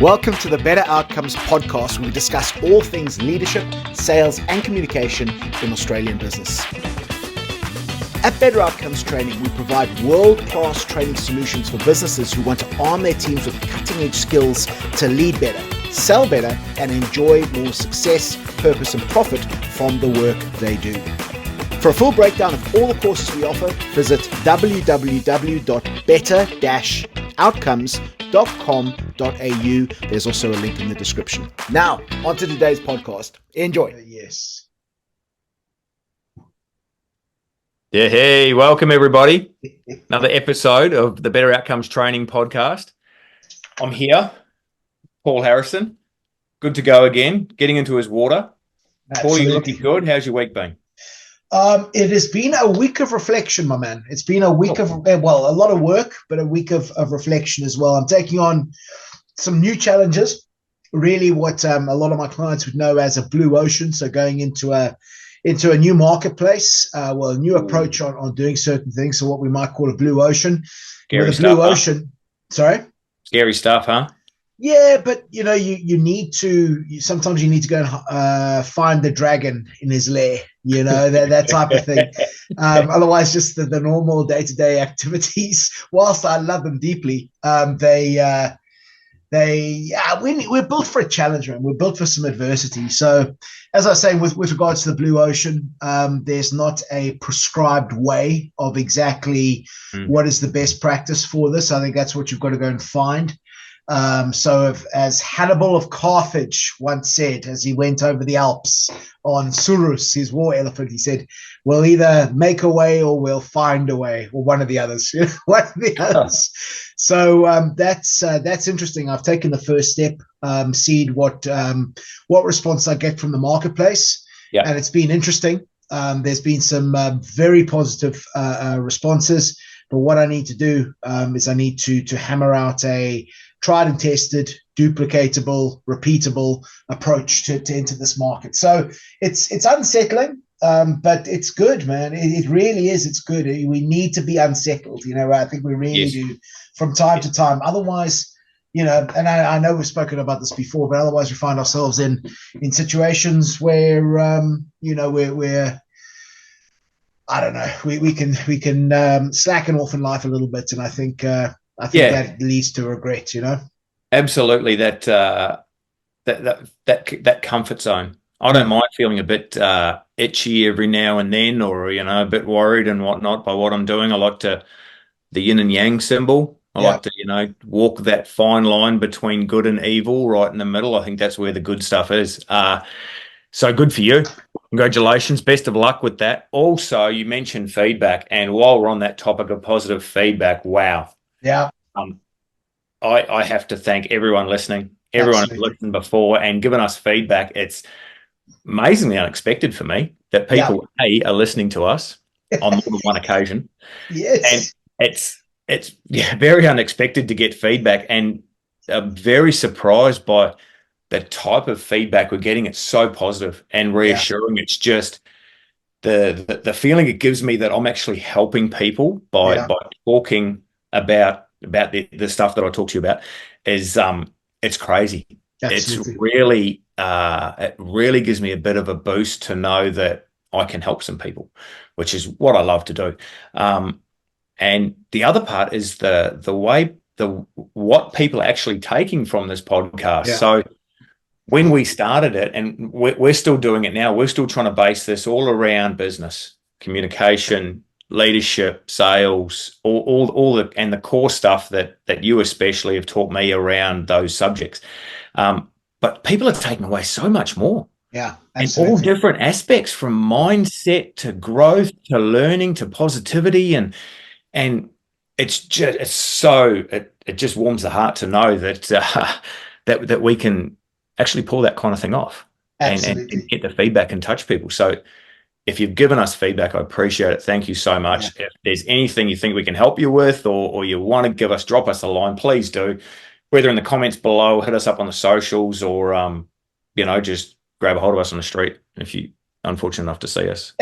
Welcome to the Better Outcomes podcast, where we discuss all things leadership, sales, and communication in Australian business. At Better Outcomes Training, we provide world-class training solutions for businesses who want to arm their teams with cutting-edge skills to lead better, sell better, and enjoy more success, purpose, and profit from the work they do. For a full breakdown of all the courses we offer, visit www.better-outcomes.com.au. There's also a link in the description. Now, on to today's podcast. Enjoy. Yes. Yeah, hey, welcome everybody. Another episode of the Better Outcomes Training podcast. I'm here, Paul Harrison. Good to go again, getting into his water. Paul, you looking good? How's your week been? It has been a week of reflection, my man. It's been a week of, a lot of work, but a week of reflection as well. I'm taking on some new challenges, really what a lot of my clients would know as a blue ocean. So going into a new marketplace, a new approach on doing certain things. So what we might call a blue ocean. Scary stuff, Sorry? Scary stuff, huh? Yeah, but you need to sometimes you need to go and find the dragon in his lair, that type of thing. Otherwise, just the normal day-to-day activities, whilst I love them deeply, we're built for a challenge, man. We're built for some adversity. So as I was saying, with regards to the blue ocean, there's not a prescribed way of exactly what is the best practice for this. I think that's what you've got to go and find. As Hannibal of Carthage once said, as he went over the Alps on Surus, his war elephant, he said, we'll either make a way or we'll find a way, or one of the others. So that's interesting. I've taken the first step, seen what response I get from the marketplace, and it's been interesting. There's been some very positive responses, but what I need to do is I need to hammer out a tried and tested, duplicatable, repeatable approach to enter this market. So it's unsettling, but it's good, man. It really is. It's good. We need to be unsettled. I think we really do from time to time. Otherwise, and I know we've spoken about this before, but otherwise we find ourselves in situations where, we're I don't know, we can slacken off in life a little bit, and I think that leads to regret, Absolutely. That comfort zone. I don't mind feeling a bit itchy every now and then, or a bit worried and whatnot by what I'm doing. I like the yin and yang symbol. I like to walk that fine line between good and evil, right in the middle. I think that's where the good stuff is. So good for you. Congratulations. Best of luck with that. Also, you mentioned feedback, and while we're on that topic of positive feedback, wow. Yeah. I have to thank everyone listening, everyone who's listened before and given us feedback. It's amazingly unexpected for me that people are listening to us on more than one occasion. Yes. And it's very unexpected to get feedback, and I'm very surprised by the type of feedback we're getting. It's so positive and reassuring. It's just the feeling it gives me that I'm actually helping people by talking about the stuff that I talk to you about is it's crazy. Absolutely. It's really it really gives me a bit of a boost to know that I can help some people, which is what I love to do. And the other part is what people are actually taking from this podcast. Yeah. So when we started it, and we're still doing it now, we're still trying to base this all around business, communication, leadership, sales, all the core stuff that you especially have taught me around those subjects. But people are taking away so much more. Yeah, absolutely. And all different aspects, from mindset to growth to learning to positivity, and it just warms the heart to know that that we can actually pull that kind of thing off and get the feedback and touch people. So if you've given us feedback, I appreciate it. Thank you so much. Yeah. If there's anything you think we can help you with, or you want to drop us a line, please do. Whether in the comments below, hit us up on the socials, or just grab a hold of us on the street if you're unfortunate enough to see us.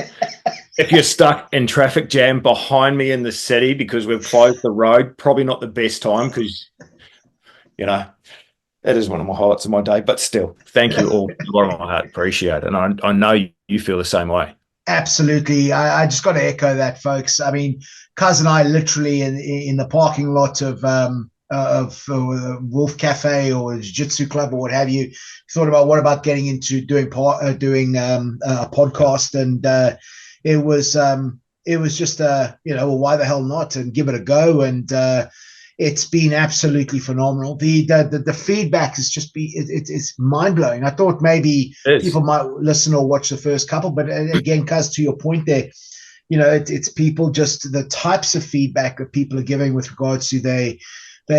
If you're stuck in traffic jam behind me in the city because we've closed the road, probably not the best time, because It is one of my highlights of my day, but still, thank you all. A lot of my heart, appreciate it. And I know you feel the same way. Absolutely. I just got to echo that, folks. I mean, Cuz and I literally in the parking lot of Wolf Cafe or Jiu-Jitsu Club or what have you, thought about what about getting into doing a podcast, and it was just well, why the hell not, and give it a go, and it's been absolutely phenomenal. The feedback is it's mind blowing. I thought maybe people might listen or watch the first couple, but again, Cuz, to your point there, it's people, just the types of feedback that people are giving with regards to they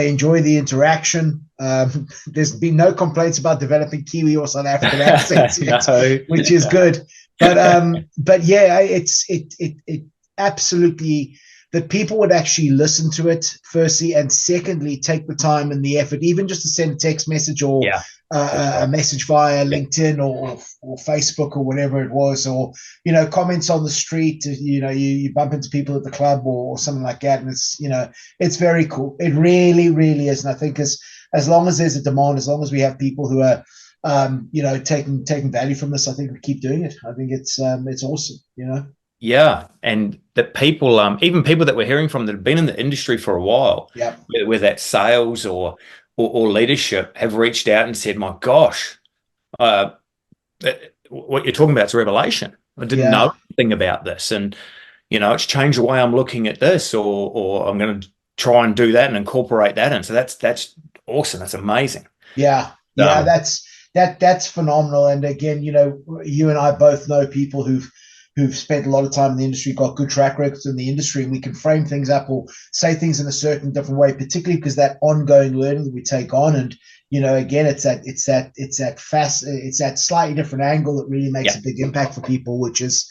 enjoy the interaction. There's been no complaints about developing Kiwi or South African accents yet, which is good. But yeah, it absolutely, that people would actually listen to it, firstly, and secondly, take the time and the effort, even just to send a text message or a message via LinkedIn or Facebook or whatever it was, or comments on the street. You bump into people at the club or something like that, and it's very cool. It really, really is. And I think as long as there's a demand, as long as we have people who are taking value from this, I think we keep doing it. I think it's awesome. Yeah, and that people, even people that we're hearing from that have been in the industry for a while, whether that's sales or leadership, have reached out and said, "My gosh, what you're talking about is revelation. I didn't know anything about this, and it's changed the way I'm looking at this, or I'm going to try and do that and incorporate that in." So that's awesome. That's amazing. Yeah, that's phenomenal. And again, you and I both know people who've spent a lot of time in the industry, got good track records in the industry, and we can frame things up or say things in a certain different way, particularly because that ongoing learning that we take on. And again, it's that slightly different angle that really makes a big impact for people, which is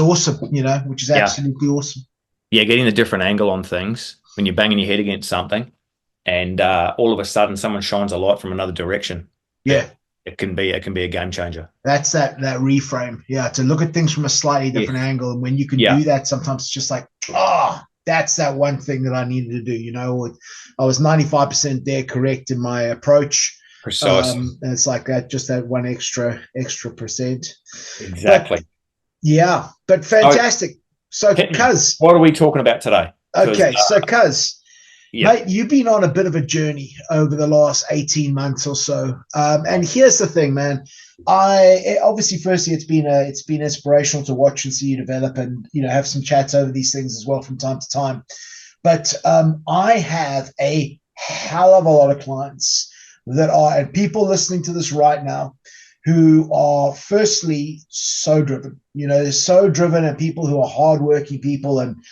awesome. Which is absolutely awesome. Yeah, getting the different angle on things when you're banging your head against something, and all of a sudden someone shines a light from another direction. Yeah. It can be a game changer. That's that reframe. Yeah, to look at things from a slightly different angle. And when you can do that, sometimes it's just like, that's that one thing that I needed to do. I was 95% there correct in my approach. Precisely. And it's like that, just that one extra percent. Exactly. But fantastic. So, Cuz, what are we talking about today? Okay, so Cuz, mate, you've been on a bit of a journey over the last 18 months or so. And here's the thing, man. Obviously, firstly, it's been inspirational to watch and see you develop, and have some chats over these things as well from time to time. But I have a hell of a lot of clients that are, and people listening to this right now, who are firstly so driven. They're so driven, and people who are hardworking people, and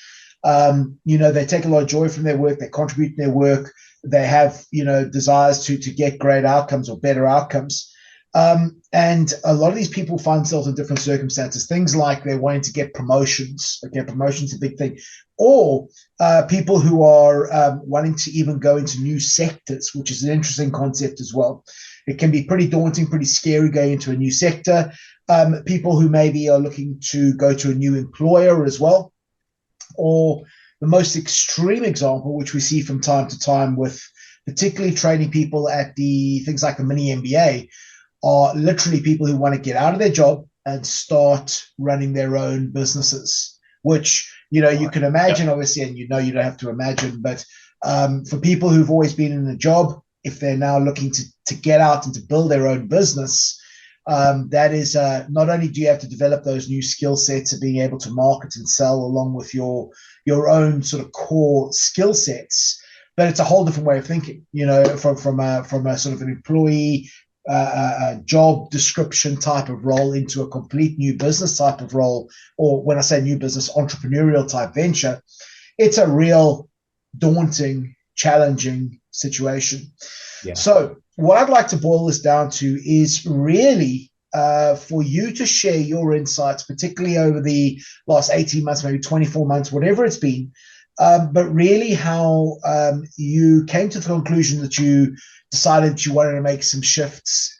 they take a lot of joy from their work. They contribute in their work. They have, desires to get great outcomes or better outcomes. And a lot of these people find themselves in different circumstances. Things like they're wanting to get promotions. Okay, promotion's a big thing. Or people who are wanting to even go into new sectors, which is an interesting concept as well. It can be pretty daunting, pretty scary going into a new sector. People who maybe are looking to go to a new employer as well. Or the most extreme example, which we see from time to time with particularly training people at the things like the mini MBA, are literally people who want to get out of their job and start running their own businesses, which, you can imagine, obviously, and you don't have to imagine, but for people who've always been in a job, if they're now looking to get out and to build their own business, that is not only do you have to develop those new skill sets of being able to market and sell along with your own sort of core skill sets, but it's a whole different way of thinking, from a sort of an employee job description type of role into a complete new business type of role, or when I say new business, entrepreneurial type venture. It's a real daunting, challenging situation. So what I'd like to boil this down to is really for you to share your insights, particularly over the last 18 months, maybe 24 months, whatever it's been, but really how you came to the conclusion that you decided you wanted to make some shifts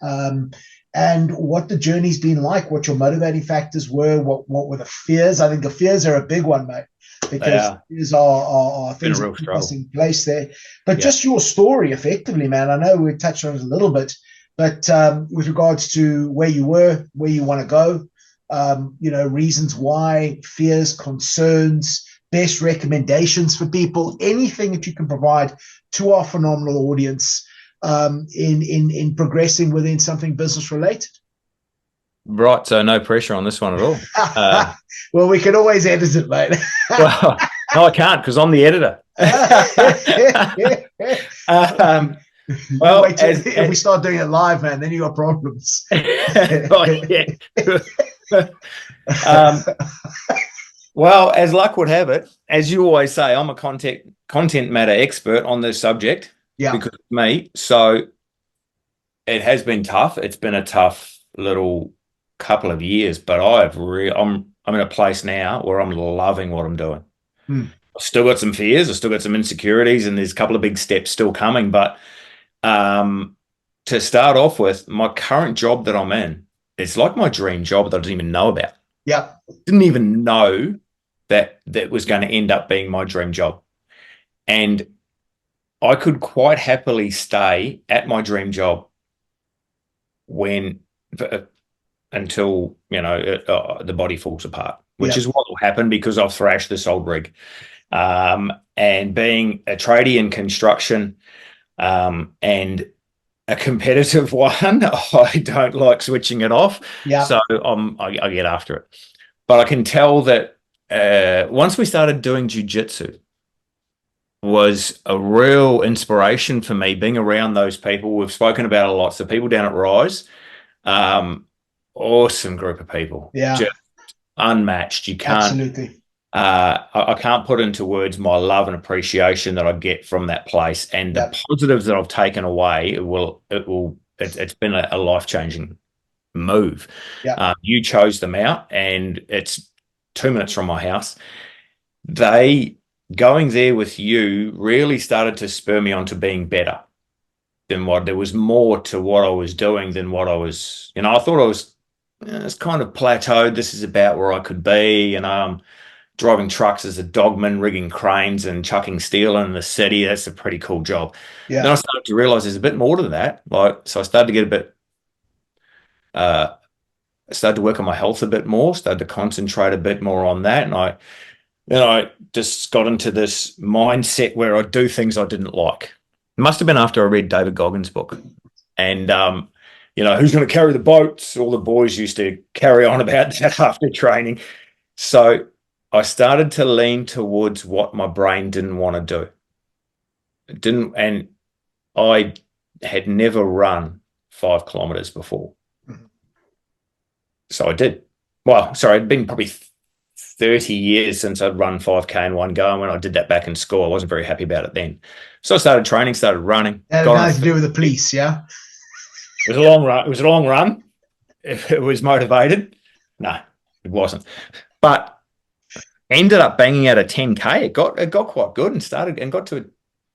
and what the journey's been like, what your motivating factors were, what were the fears. I think the fears are a big one, mate, because fears are things that keep us in place there. But just your story, effectively, man. I know we touched on it a little bit, but with regards to where you were, where you want to go, reasons why, fears, concerns, best recommendations for people, anything that you can provide to our phenomenal audience in progressing within something business related. Right, so no pressure on this one at all. Well, we can always edit it, mate. Well, no, I can't because I'm the editor. Well, wait till if we start doing it live, man, then you got problems. Well, as luck would have it, as you always say, I'm a content matter expert on this subject. Yeah, because of me. So it has been tough. It's been a tough little couple of years, but I'm in a place now where I'm loving what I'm doing. I've still got some fears, I've still got some insecurities, and there's a couple of big steps still coming. But to start off with, my current job that I'm in, it's like my dream job that I didn't even know about. Yeah, didn't even know that was going to end up being my dream job, and I could quite happily stay at my dream job until the body falls apart, which is what will happen because I've thrashed this old rig. And being a tradie in construction and a competitive one, I don't like switching it off. Yeah. So I get after it. But I can tell that once we started doing jiu-jitsu, was a real inspiration for me, being around those people. We've spoken about it a lot. So people down at Rise, awesome group of people. Yeah. Just unmatched. You can't. Absolutely. I can't put into words my love and appreciation that I get from that place, and the positives that I've taken away. It's been a life-changing move. Yeah. You chose them out, and it's 2 minutes from my house. Going there with you really started to spur me on to being better than there was more to what I was doing than what I was, I thought I was, it's kind of plateaued. This is about where I could be. Driving trucks as a dogman, rigging cranes and chucking steel in the city. That's a pretty cool job. Yeah. Then I started to realize there's a bit more to that. So I started to get a bit, I started to work on my health a bit more, started to concentrate a bit more on that. And I just got into this mindset where I do things I didn't like. It must have been after I read David Goggins' book. And, who's going to carry the boats? All the boys used to carry on about that after training. So I started to lean towards what my brain didn't want to do. And I had never run 5 kilometers before. Mm-hmm. So I did. Well, sorry, it'd been probably 30 years since I'd run 5K in one go. And when I did that back in school, I wasn't very happy about it then. So I started training, started running. That had nothing to do with the police, yeah? It was a long run. It was a long run. If it was motivated, no, it wasn't. But ended up banging out a 10K. It got quite good and got to a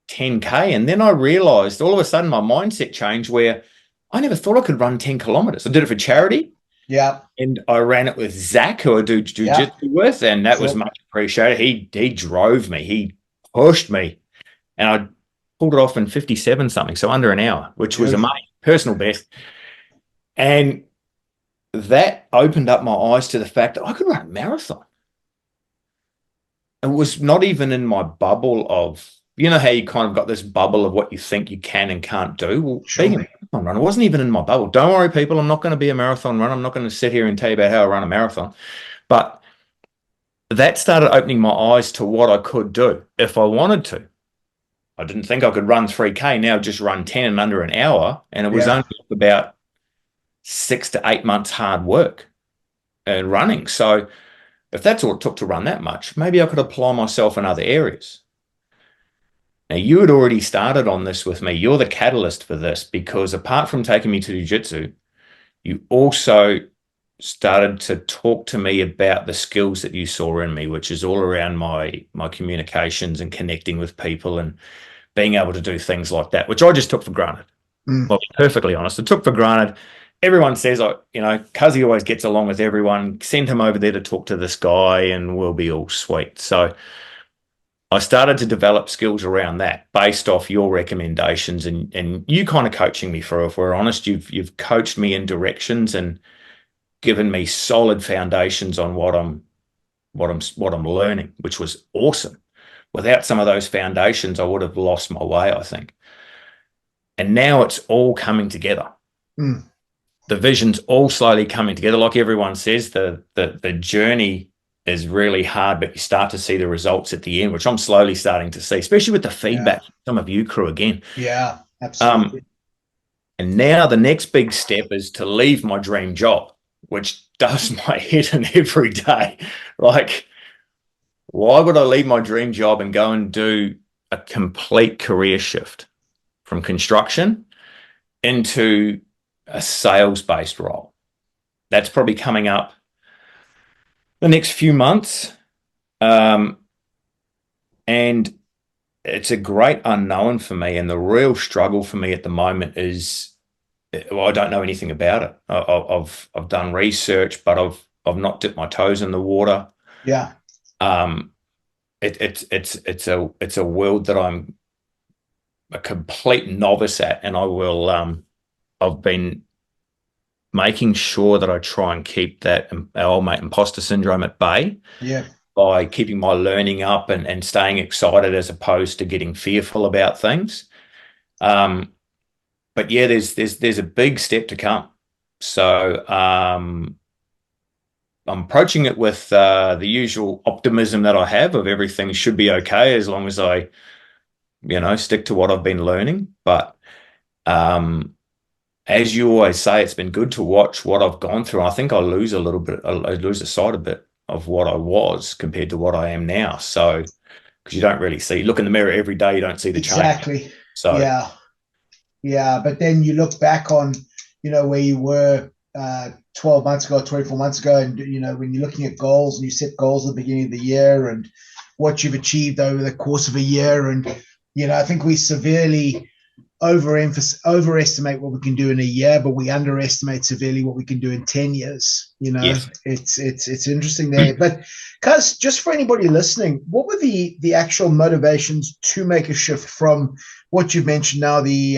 10K. And then I realized all of a sudden my mindset changed where I never thought I could run 10 kilometers. I did it for charity. Yeah. And I ran it with Zach, who I do jiu-jitsu with, and that was much appreciated. He drove me. He pushed me. And I pulled it off in 57 something, so under an hour, which was amazing. Personal best. And that opened up my eyes to the fact that I could run a marathon. It was not even in my bubble of, how you kind of got this bubble of what you think you can and can't do. Well, being a marathon runner wasn't even in my bubble. Don't worry, people. I'm not going to be a marathon runner. I'm not going to sit here and tell you about how I run a marathon. But that started opening my eyes to what I could do if I wanted to. I didn't think I could run 3K. Now just run 10 in under an hour. And it was only about 6 to 8 months hard work and running. So if that's all it took to run that much, maybe I could apply myself in other areas. Now, you had already started on this with me. You're the catalyst for this because apart from taking me to jiu-jitsu, you also started to talk to me about the skills that you saw in me, which is all around my communications and connecting with people and being able to do things like that, which I just took for granted. I'll be perfectly honest. I took for granted everyone says, Cuzzy always gets along with everyone. Send him over there to talk to this guy and we'll be all sweet. So I started to develop skills around that based off your recommendations and you kind of coaching me through. If we're honest, you've coached me in directions and given me solid foundations on what I'm learning, which was awesome. Without some of those foundations, I would have lost my way, I think. And now it's all coming together. Mm. The vision's all slowly coming together. Like everyone says, the journey is really hard, but you start to see the results at the end, which I'm slowly starting to see, especially with the feedback from some of you crew again. Yeah, absolutely. And now the next big step is to leave my dream job, which does my head in every day. Like, why would I leave my dream job and go and do a complete career shift from construction into a sales-based role? That's probably coming up the next few months. And it's a great unknown for me. And the real struggle for me at the moment is, well, I don't know anything about it. I've done research, but I've not dipped my toes in the water. Yeah. It's a world that I'm a complete novice at, and I've been making sure that I try and keep that old mate imposter syndrome at bay. Yeah. By keeping my learning up and staying excited as opposed to getting fearful about things. But yeah, there's a big step to come. So I'm approaching it with the usual optimism that I have of everything should be okay as long as I, stick to what I've been learning. But as you always say, it's been good to watch what I've gone through. I think I lose sight a bit of what I was compared to what I am now. So, because you don't really see, look in the mirror every day, you don't see the change. Exactly. So yeah. But then you look back on, where you were 12 months ago, 24 months ago, and when you're looking at goals and you set goals at the beginning of the year and what you've achieved over the course of a year, and I think we severely overestimate what we can do in a year, but we underestimate severely what we can do in 10 years. Yes. It's interesting there. But Cuz, just for anybody listening, what were the actual motivations to make a shift from what you've mentioned now, the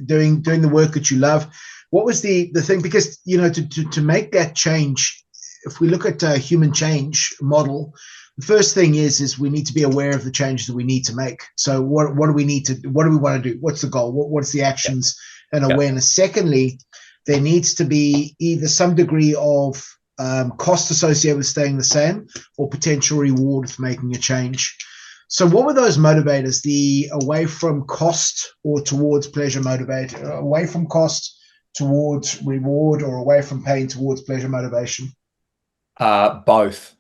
doing the work that you love? What was the thing? Because to make that change, if we look at a human change model, the first thing is we need to be aware of the changes that we need to make. So what do we want to do? What's the goal? What's the actions and awareness? Secondly, there needs to be either some degree of cost associated with staying the same or potential reward for making a change. So what were those motivators? The away from cost or towards pleasure motivator, away from cost towards reward, or away from pain towards pleasure motivation? Both.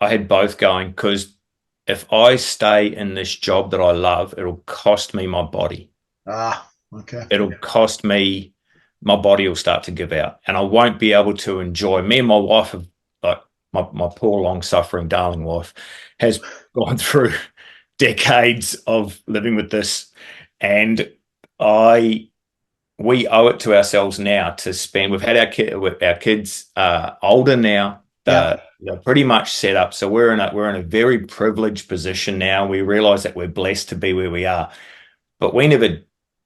I had both going, because if I stay in this job that I love, it'll cost me my body. Okay. It'll cost me, my body will start to give out, and I won't be able to enjoy. Me and my wife have, like, my poor long-suffering darling wife has gone through decades of living with this, and we owe it to ourselves now to spend. We've had our kids older now. They're pretty much set up, so we're in a very privileged position now. We realize that we're blessed to be where we are, but we never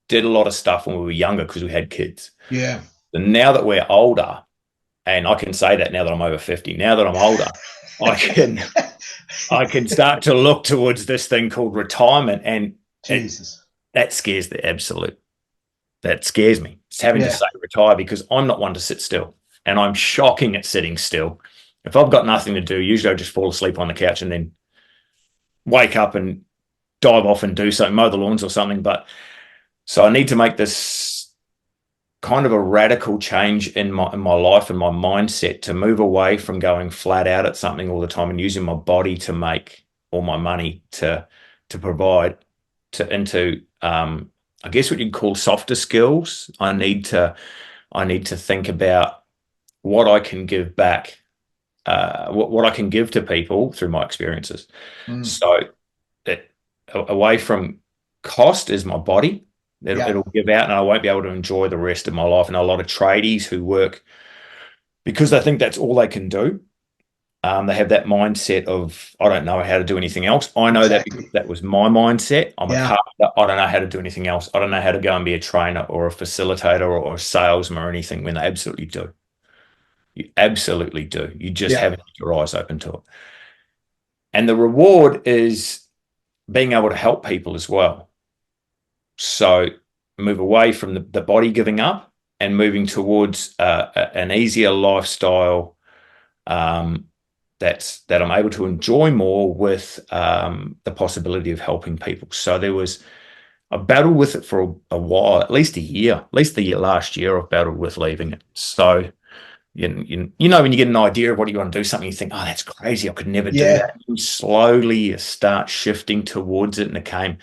did a lot of stuff when we were younger because we had kids. Yeah. And now that we're older, and I can say that now that I'm over 50, now that I'm older, I can start to look towards this thing called retirement, and Jesus, that scares the absolute. That scares me. It's having to say retire, because I'm not one to sit still, and I'm shocking at sitting still. If I've got nothing to do, usually I just fall asleep on the couch and then wake up and dive off and do something, mow the lawns or something. But so I need to make this kind of a radical change in my life and my mindset, to move away from going flat out at something all the time and using my body to make all my money to provide into I guess what you'd call softer skills. I need to think about what I can give back. What I can give to people through my experiences. So away from cost is my body, It'll give out, and I won't be able to enjoy the rest of my life. And a lot of tradies who work because they think that's all they can do. They have that mindset of, I don't know how to do anything else. I know that because that was my mindset. I'm a carpenter. I don't know how to do anything else. I don't know how to go and be a trainer or a facilitator or a salesman or anything, when they absolutely do. You absolutely do. You just haven't got your eyes open to it. And the reward is being able to help people as well. So move away from the body giving up and moving towards an easier lifestyle that I'm able to enjoy more, with the possibility of helping people. So I battled with it for a while, at least the year last year I've battled with leaving it. So you know, when you get an idea of what you want to do something, you think, oh, that's crazy, I could never do that. And slowly you start shifting towards it, and it came.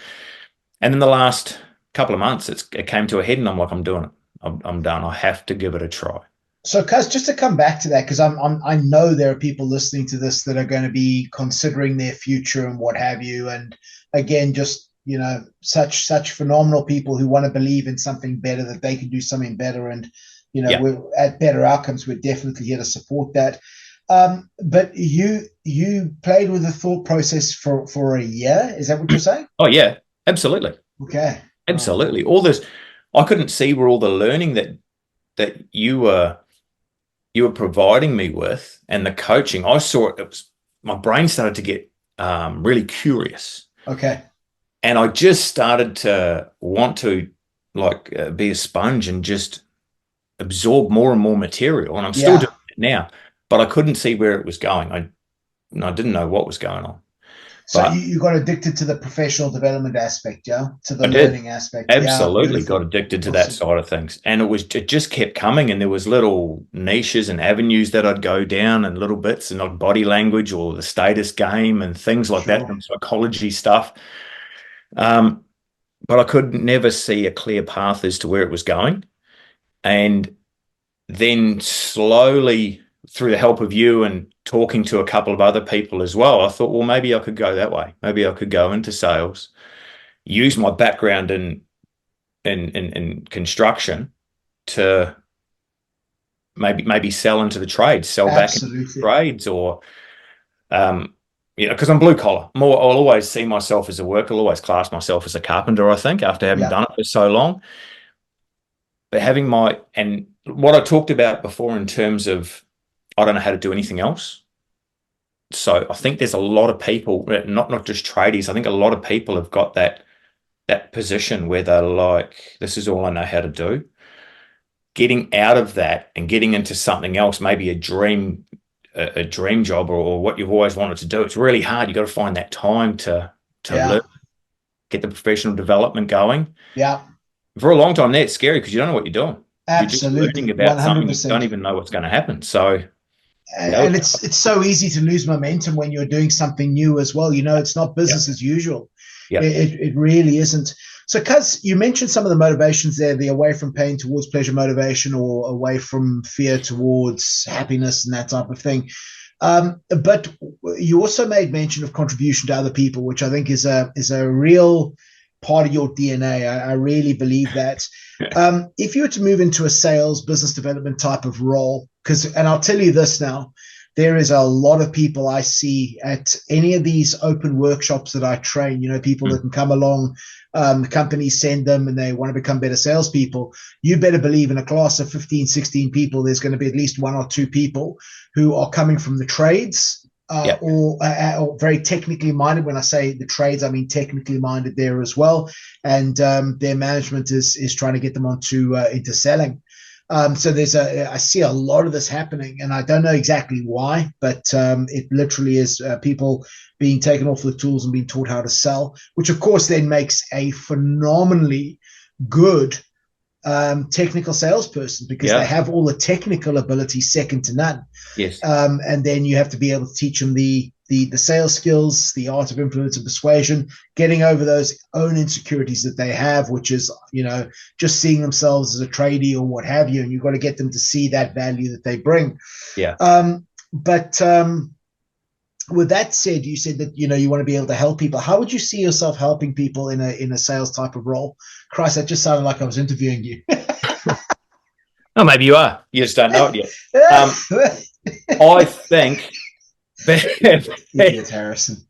And in the last couple of months, it came to a head, and I'm like, I'm doing it. I'm done. I have to give it a try. So, Cuz, just to come back to that, because I know there are people listening to this that are going to be considering their future and what have you. And again, just, you know, such phenomenal people who want to believe in something better, that they can do something better. And, you know, we're at Better Outcomes, we're definitely here to support that. But you played with the thought process for a year. Is that what you're saying? Oh, yeah, absolutely. Okay. Absolutely. All this, I couldn't see where all the learning that you were providing me with, and the coaching, I saw it was, my brain started to get really curious. Okay. And I just started to want to be a sponge and just absorb more and more material. And I'm still doing it now, but I couldn't see where it was going. I didn't know what was going on. So you got addicted to the professional development aspect, to the learning aspect. Absolutely, got addicted to that side of things, and it just kept coming. And there was little niches and avenues that I'd go down, and little bits, and like body language or the status game and things like that, and psychology stuff. But I could never see a clear path as to where it was going. And then slowly, through the help of you and talking to a couple of other people as well, I thought, well, maybe I could go that way. Maybe I could go into sales, use my background in construction to maybe sell into the trades, sell back into the trades, or because I'm blue collar. I'll always see myself as a worker. I'll always class myself as a carpenter, I think, after having done it for so long. But having and what I talked about before in terms of, I don't know how to do anything else. So I think there's a lot of people, not just tradies, I think a lot of people have got that position where they're like, this is all I know how to do. Getting out of that and getting into something else, maybe a dream job or what you've always wanted to do. It's really hard. You've got to find that time to learn, get the professional development going. Yeah. For a long time there, it's scary because you don't know what you're doing. Absolutely. You're just learning about 100%. Something you don't even know what's going to happen. So, and it's so easy to lose momentum when you're doing something new as well. You know, it's not business as usual. It really isn't. So, Cuz, you mentioned some of the motivations there, the away from pain towards pleasure motivation, or away from fear towards happiness and that type of thing. But you also made mention of contribution to other people, which I think is a real part of your DNA. I really believe that. If you were to move into a sales, business development type of role, and I'll tell you this now, there is a lot of people I see at any of these open workshops that I train, you know, people that can come along, companies send them and they want to become better salespeople. You better believe in a class of 15, 16 people, there's going to be at least one or two people who are coming from the trades, or very technically minded. When I say the trades, I mean technically minded there as well. And their management is trying to get them into selling. So I see a lot of this happening, and I don't know exactly why, but it literally is people being taken off the tools and being taught how to sell, which of course then makes a phenomenally good technical salesperson, because they have all the technical ability second to none. Yes. And then you have to be able to teach them the sales skills, the art of influence and persuasion, getting over those own insecurities that they have, which is, you know, just seeing themselves as a tradie or what have you. And you've got to get them to see that value that they bring. Yeah. But with that said, you said that you want to be able to help people. How would you see yourself helping people in a sales type of role? Christ, that just sounded like I was interviewing you. Oh, maybe you are. You just don't know it yet. I think Idiot Harrison.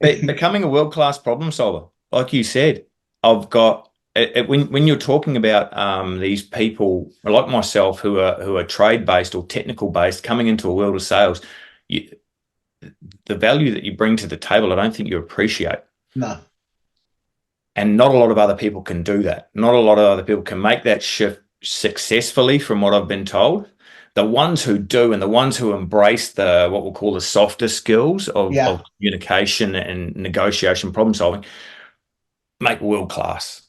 Becoming a world-class problem solver, like you said, I've got when you're talking about these people like myself who are trade-based or technical-based coming into a world of sales, the value that you bring to the table, I don't think you appreciate. No. And not a lot of other people can do that. Not a lot of other people can make that shift successfully, from what I've been told. The ones who do, and the ones who embrace what we'll call the softer skills of communication and negotiation, problem solving, make world-class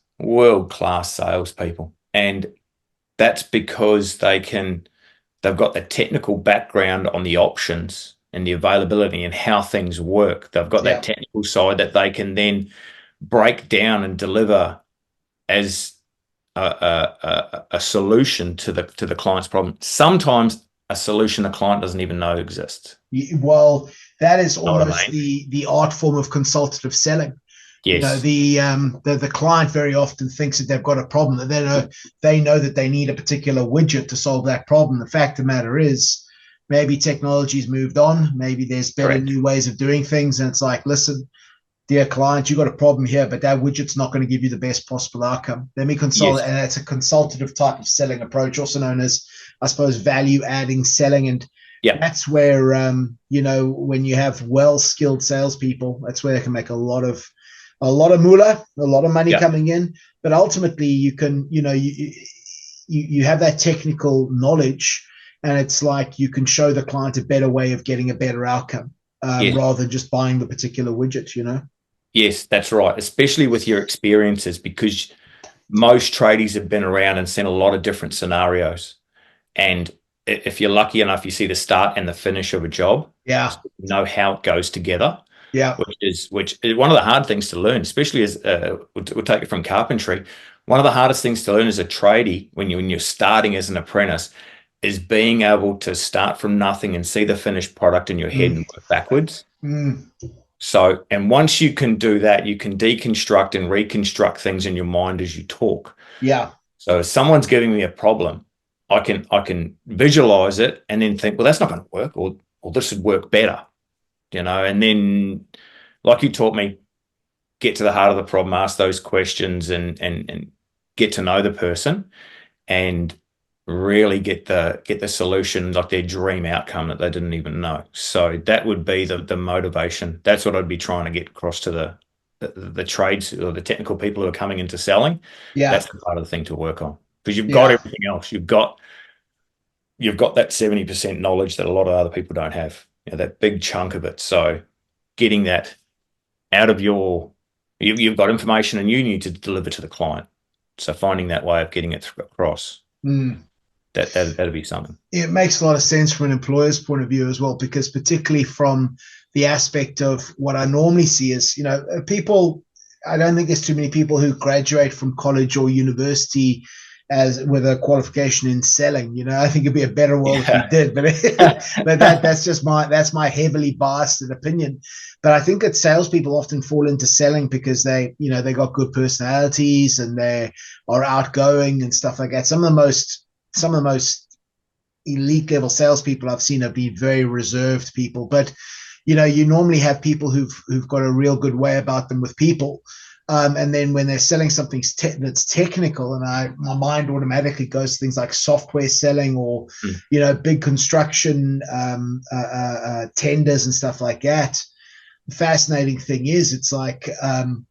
salespeople. And that's because they've got the technical background on the options and the availability and how things work. They've got that technical side that they can then break down and deliver as a solution to the client's problem. Sometimes a solution the client doesn't even know exists. Well, that is almost the art form of consultative selling. Yes. The client very often thinks that they've got a problem, that they know that they need a particular widget to solve that problem. The fact of the matter is, maybe technology's moved on, maybe there's better new ways of doing things, and it's like, listen, dear client, you got a problem here, but that widget's not going to give you the best possible outcome. Let me consult. Yes. And it's a consultative type of selling approach, also known as, I suppose, value-adding selling. And that's where, when you have well-skilled salespeople, that's where they can make a lot of moolah, a lot of money coming in. But ultimately, you can, you have that technical knowledge, and it's like you can show the client a better way of getting a better outcome rather than just buying the particular widget, Yes, that's right, especially with your experiences, because most tradies have been around and seen a lot of different scenarios. And if you're lucky enough, you see the start and the finish of a job. Yeah. So you know how it goes together. Yeah. Which is one of the hard things to learn, especially as we'll take it from carpentry. One of the hardest things to learn as a tradie when you're starting as an apprentice is being able to start from nothing and see the finished product in your head and work backwards. So, and once you can do that, you can deconstruct and reconstruct things in your mind as you talk. Yeah. So if someone's giving me a problem, I can visualize it and then think, well, that's not going to work, or this would work better, and then, like you taught me, get to the heart of the problem, ask those questions and get to know the person and really get the solution, like their dream outcome that they didn't even know. So that would be the motivation. That's what I'd be trying to get across to the trades or the technical people who are coming into selling. Yeah, that's the part of the thing to work on, because you've got everything else. You've got that 70% knowledge that a lot of other people don't have. That big chunk of it. So getting that out of you've got information and you need to deliver to the client. So finding that way of getting it across. That'd be something. It makes a lot of sense from an employer's point of view as well, because particularly from the aspect of what I normally see is, people, I don't think there's too many people who graduate from college or university with a qualification in selling. I think it'd be a better world if we did, but that's my heavily biased opinion. But I think that salespeople often fall into selling because they got good personalities and they are outgoing and stuff like that. Some of the most elite level salespeople I've seen have been very reserved people, but you normally have people who've got a real good way about them with people. And then when they're selling something that's technical, and my mind automatically goes to things like software selling or, big construction tenders and stuff like that. The fascinating thing is it's like,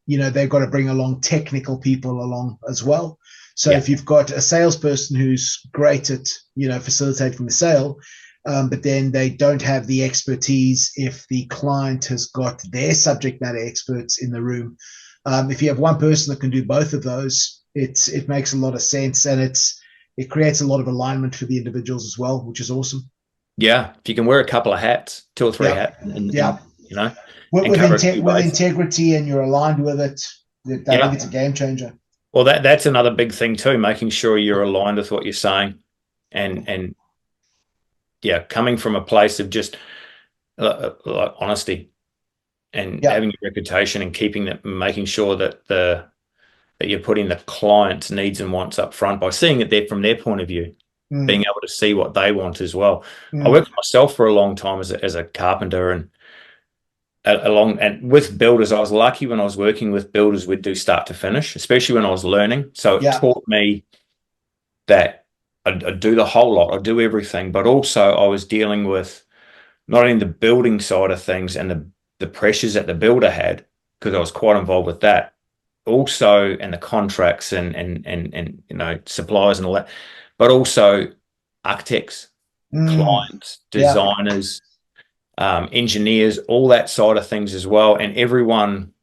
they've got to bring along technical people along as well. So if you've got a salesperson who's great at, facilitating the sale, but then they don't have the expertise if the client has got their subject matter experts in the room. If you have one person that can do both of those, it makes a lot of sense, and it creates a lot of alignment for the individuals as well, which is awesome. Yeah, if you can wear a couple of hats, 2 or 3 hats, and with integrity, and you're aligned with it, I think it's a game changer. Well, that's another big thing too, making sure you're aligned with what you're saying, and coming from a place of just like honesty and having a reputation and keeping that, making sure that you're putting the client's needs and wants up front by seeing it there from their point of view, being able to see what they want as well. I worked myself for a long time as a carpenter, and with builders, I was lucky when I was working with builders, we'd do start to finish, especially when I was learning. So it taught me that I'd do the whole lot, I'd do everything, but also I was dealing with not only the building side of things and the pressures that the builder had, because I was quite involved with that, also, and the contracts and suppliers and all that, but also architects, clients, designers, engineers, all that side of things as well, and everyone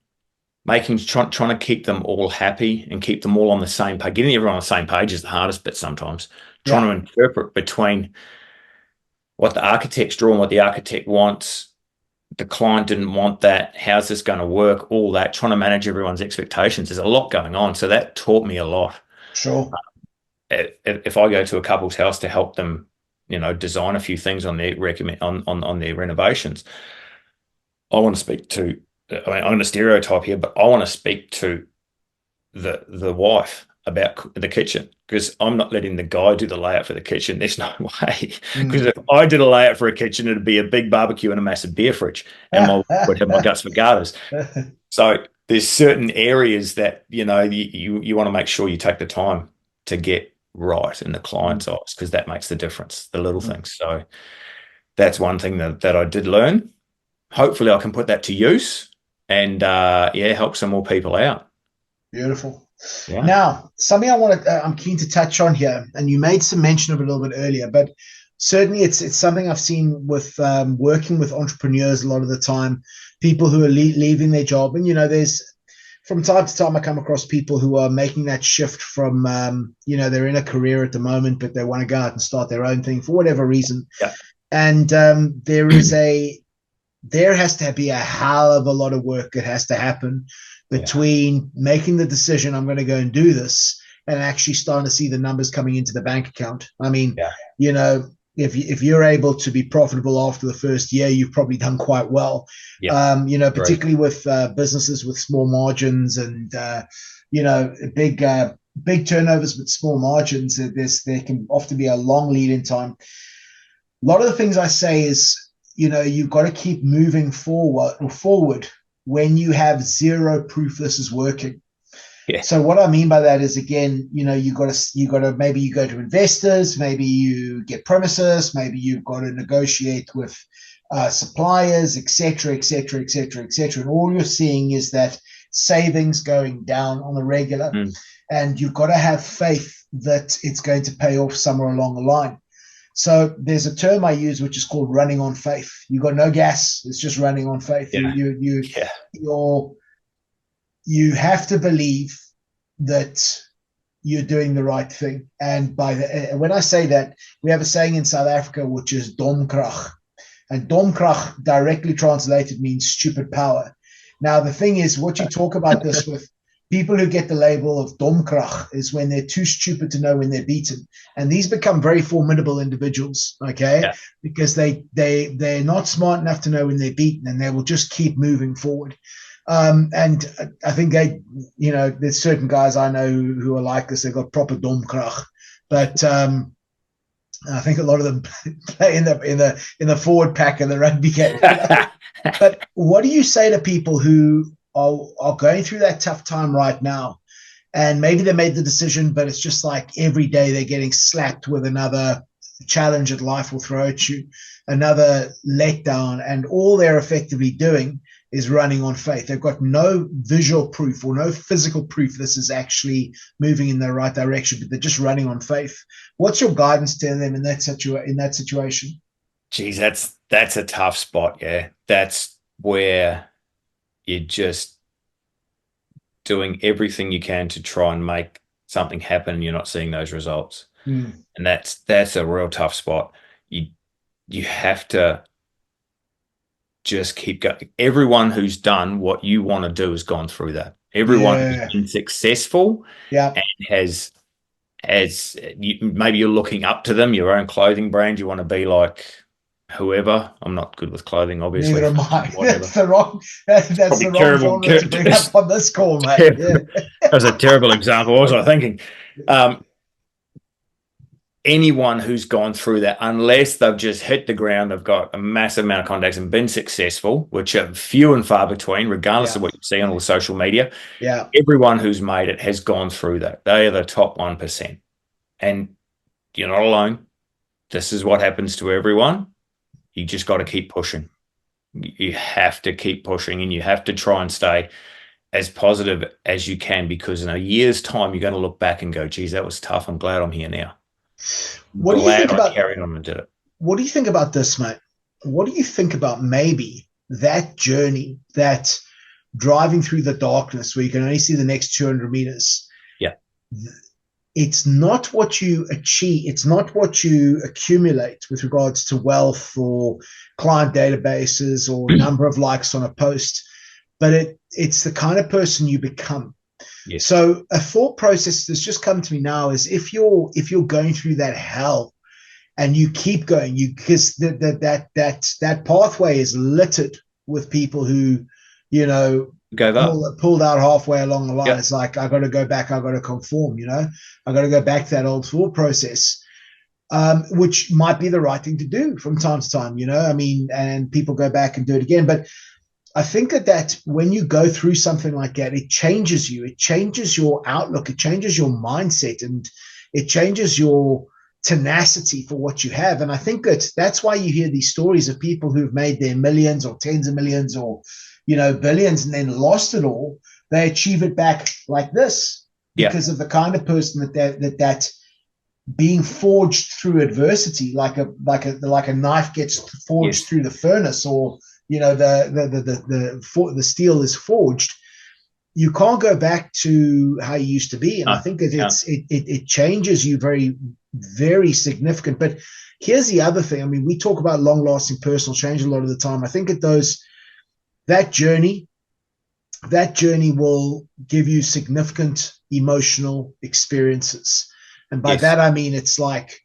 trying to keep them all happy and keep them all on the same page. Getting everyone on the same page is the hardest bit sometimes. Trying to interpret between what the architect's draw and what the architect wants. The client didn't want that. How's this going to work? All that, trying to manage everyone's expectations. There's a lot going on. So that taught me a lot. Sure. If I go to a couple's house to help them, design a few things on their on their renovations, I want to speak to, I'm going to stereotype here, but I want to speak to the wife about the kitchen, because I'm not letting the guy do the layout for the kitchen. There's no way. Because if I did a layout for a kitchen, it'd be a big barbecue and a massive beer fridge, and my would have my guts for garters. So there's certain areas that you want to make sure you take the time to get right in the client's eyes, because that makes the difference, the little things. So that's one thing that I did learn. Hopefully I can put that to use and help some more people out. Beautiful. Yeah. Now, something I'm keen to touch on here, and you made some mention of it a little bit earlier, but certainly it's something I've seen with working with entrepreneurs a lot of the time, people who are leaving their job. And, there's, from time to time, I come across people who are making that shift from, they're in a career at the moment, but they want to go out and start their own thing for whatever reason. Yeah. And there has to be a hell of a lot of work that has to happen between making the decision, I'm going to go and do this, and actually starting to see the numbers coming into the bank account. I mean, if you're able to be profitable after the first year, you've probably done quite well. Particularly with businesses with small margins and big turnovers with small margins, there can often be a long lead in time. A lot of the things I say is, you've got to keep moving forward when you have zero proof this is working. Yeah. So what I mean by that is, again, you got to maybe you go to investors, maybe you get premises, maybe you've got to negotiate with suppliers, etc., etc., etc., etc. And all you're seeing is that savings going down on the regular, and you've got to have faith that it's going to pay off somewhere along the line. So there's a term I use which is called running on faith. You got no gas; it's just running on faith. You have to believe that you're doing the right thing. And when I say that, we have a saying in South Africa which is domkrag, and domkrag directly translated means stupid power. Now the thing is, what you talk about this with people who get the label of domkrag is when they're too stupid to know when they're beaten. And these become very formidable individuals, because they're not smart enough to know when they're beaten, and they will just keep moving forward. And I think there's certain guys I know who are like this. They've got proper domkrag, but I think a lot of them play in the forward pack in the rugby game. But what do you say to people who are going through that tough time right now, and maybe they made the decision, but it's just like every day they're getting slapped with another challenge that life will throw at you, another letdown, and all they're effectively doing is running on faith. They've got no visual proof or no physical proof this is actually moving in the right direction, but they're just running on faith. What's your guidance to them in that situation? Geez, that's a tough spot. Yeah, that's where you're just doing everything you can to try and make something happen, and you're not seeing those results. And that's a real tough spot. You have to just keep going. Everyone who's done what you want to do has gone through that. Everyone who's been successful and has maybe you're looking up to them, your own clothing brand, you want to be like whoever. I'm not good with clothing, obviously. Neither am I. Whatever. That's the wrong. That's the wrong genre to bring up on this call, mate. Yeah. That was a terrible example. What was I thinking? Anyone who's gone through that, unless they've just hit the ground, they've got a massive amount of contacts and been successful, which are few and far between, regardless of what you see on all the social media. Yeah. Everyone who's made it has gone through that. They are the top 1%. And you're not alone. This is what happens to everyone. You just got to keep pushing. You have to keep pushing, and you have to try and stay as positive as you can, because in a year's time, you're going to look back and go, geez, that was tough. I'm glad I'm here now. What do you think about carrying on and did it? What do you think about this, mate? What do you think about maybe that journey, that driving through the darkness where you can only see the next 200 meters? Yeah. It's not what you achieve. It's not what you accumulate with regards to wealth or client databases or number of likes on a post, but it's the kind of person you become. Yes. So a thought process that's just come to me now is if you're going through that hell and you keep going, because that pathway is littered with people who, you know, pulled out halfway along the line. Yep. It's like, I got to go back. I got to conform, you know, I got to go back to that old thought process, which might be the right thing to do from time to time, you know, I mean, and people go back and do it again. But I think that when you go through something like that, it changes you. It changes your outlook. It changes your mindset, and it changes your tenacity for what you have. And I think that's why you hear these stories of people who've made their millions or tens of millions or, you know, billions and then lost it all. They achieve it back like this because of the kind of person that being forged through adversity, like a knife gets forged through the furnace, or you know, the steel is forged. You can't go back to how you used to be, and I think that it changes you very, very significant. But here's the other thing. I mean, we talk about long-lasting personal change a lot of the time. I think that journey will give you significant emotional experiences, and by that I mean it's like,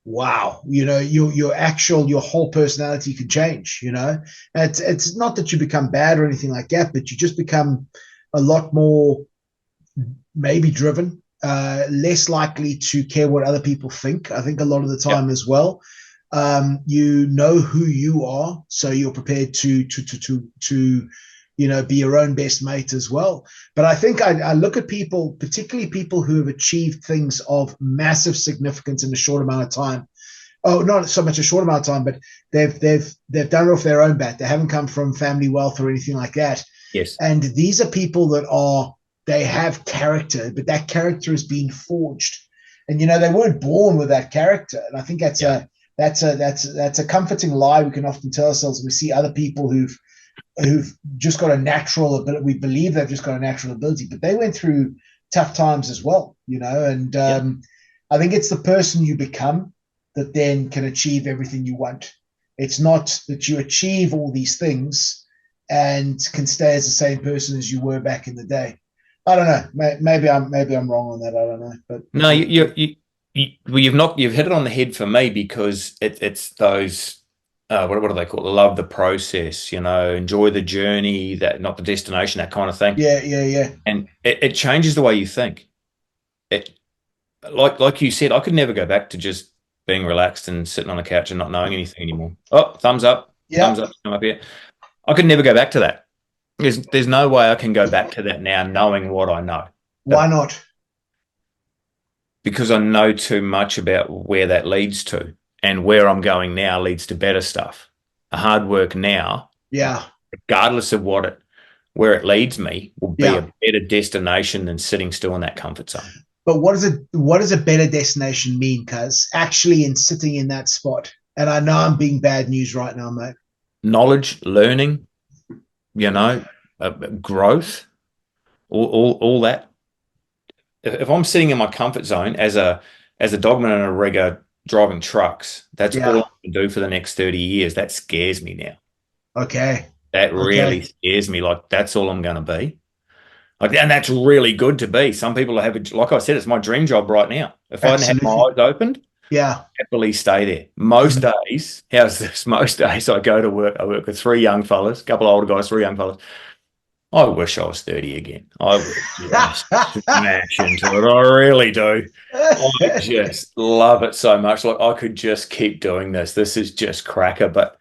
wow, you know, your whole personality can change, you know. It's not that you become bad or anything like that, but you just become a lot more maybe driven, less likely to care what other people think. I think a lot of the time as well, you know who you are, so you're prepared to you know, be your own best mate as well. But I think I look at people, particularly people who have achieved things of massive significance in a short amount of time. Oh, not so much a short amount of time, but they've done it off their own bat. They haven't come from family wealth or anything like that. Yes. And these are people they have character, but that character has been forged. And, you know, they weren't born with that character. And I think that's a comforting lie we can often tell ourselves. We see other people who've just got a natural ability. We believe they've just got a natural ability, but they went through tough times as well, you know. And I think it's the person you become that then can achieve everything you want. It's not that you achieve all these things and can stay as the same person as you were back in the day. I don't know. Maybe I'm wrong on that. I don't know. But no, you've hit it on the head for me, because it's those. What do they call it? Love the process, you know, enjoy the journey, that not the destination, that kind of thing. Yeah. And it changes the way you think. Like you said, I could never go back to just being relaxed and sitting on a couch and not knowing anything anymore. Oh, thumbs up, thumbs up, come up here. I could never go back to that. There's no way I can go back to that now, knowing what I know. Why not? Because I know too much about where that leads to. And where I'm going now leads to better stuff. The hard work now, regardless of where it leads me, will be a better destination than sitting still in that comfort zone. But what does a better destination mean? Because actually, in sitting in that spot, and I know I'm being bad news right now, mate. Knowledge, learning, you know, growth, all that. If I'm sitting in my comfort zone as a dogman and a rigger, driving trucks, that's all I'm going to do for the next 30 years. That scares me now. Okay. That really scares me. Like, that's all I'm going to be. Like, and that's really good to be. Some people have like I said, it's my dream job right now. If I hadn't had my eyes opened, Yeah. Happily stay there. Most days, how's this? Most days I go to work. I work with 3 young fellas, a couple of older guys, 3 young fellas. I wish I was 30 again. I would just smash into it. I really do. I just love it so much. Like, I could just keep doing this. This is just cracker. But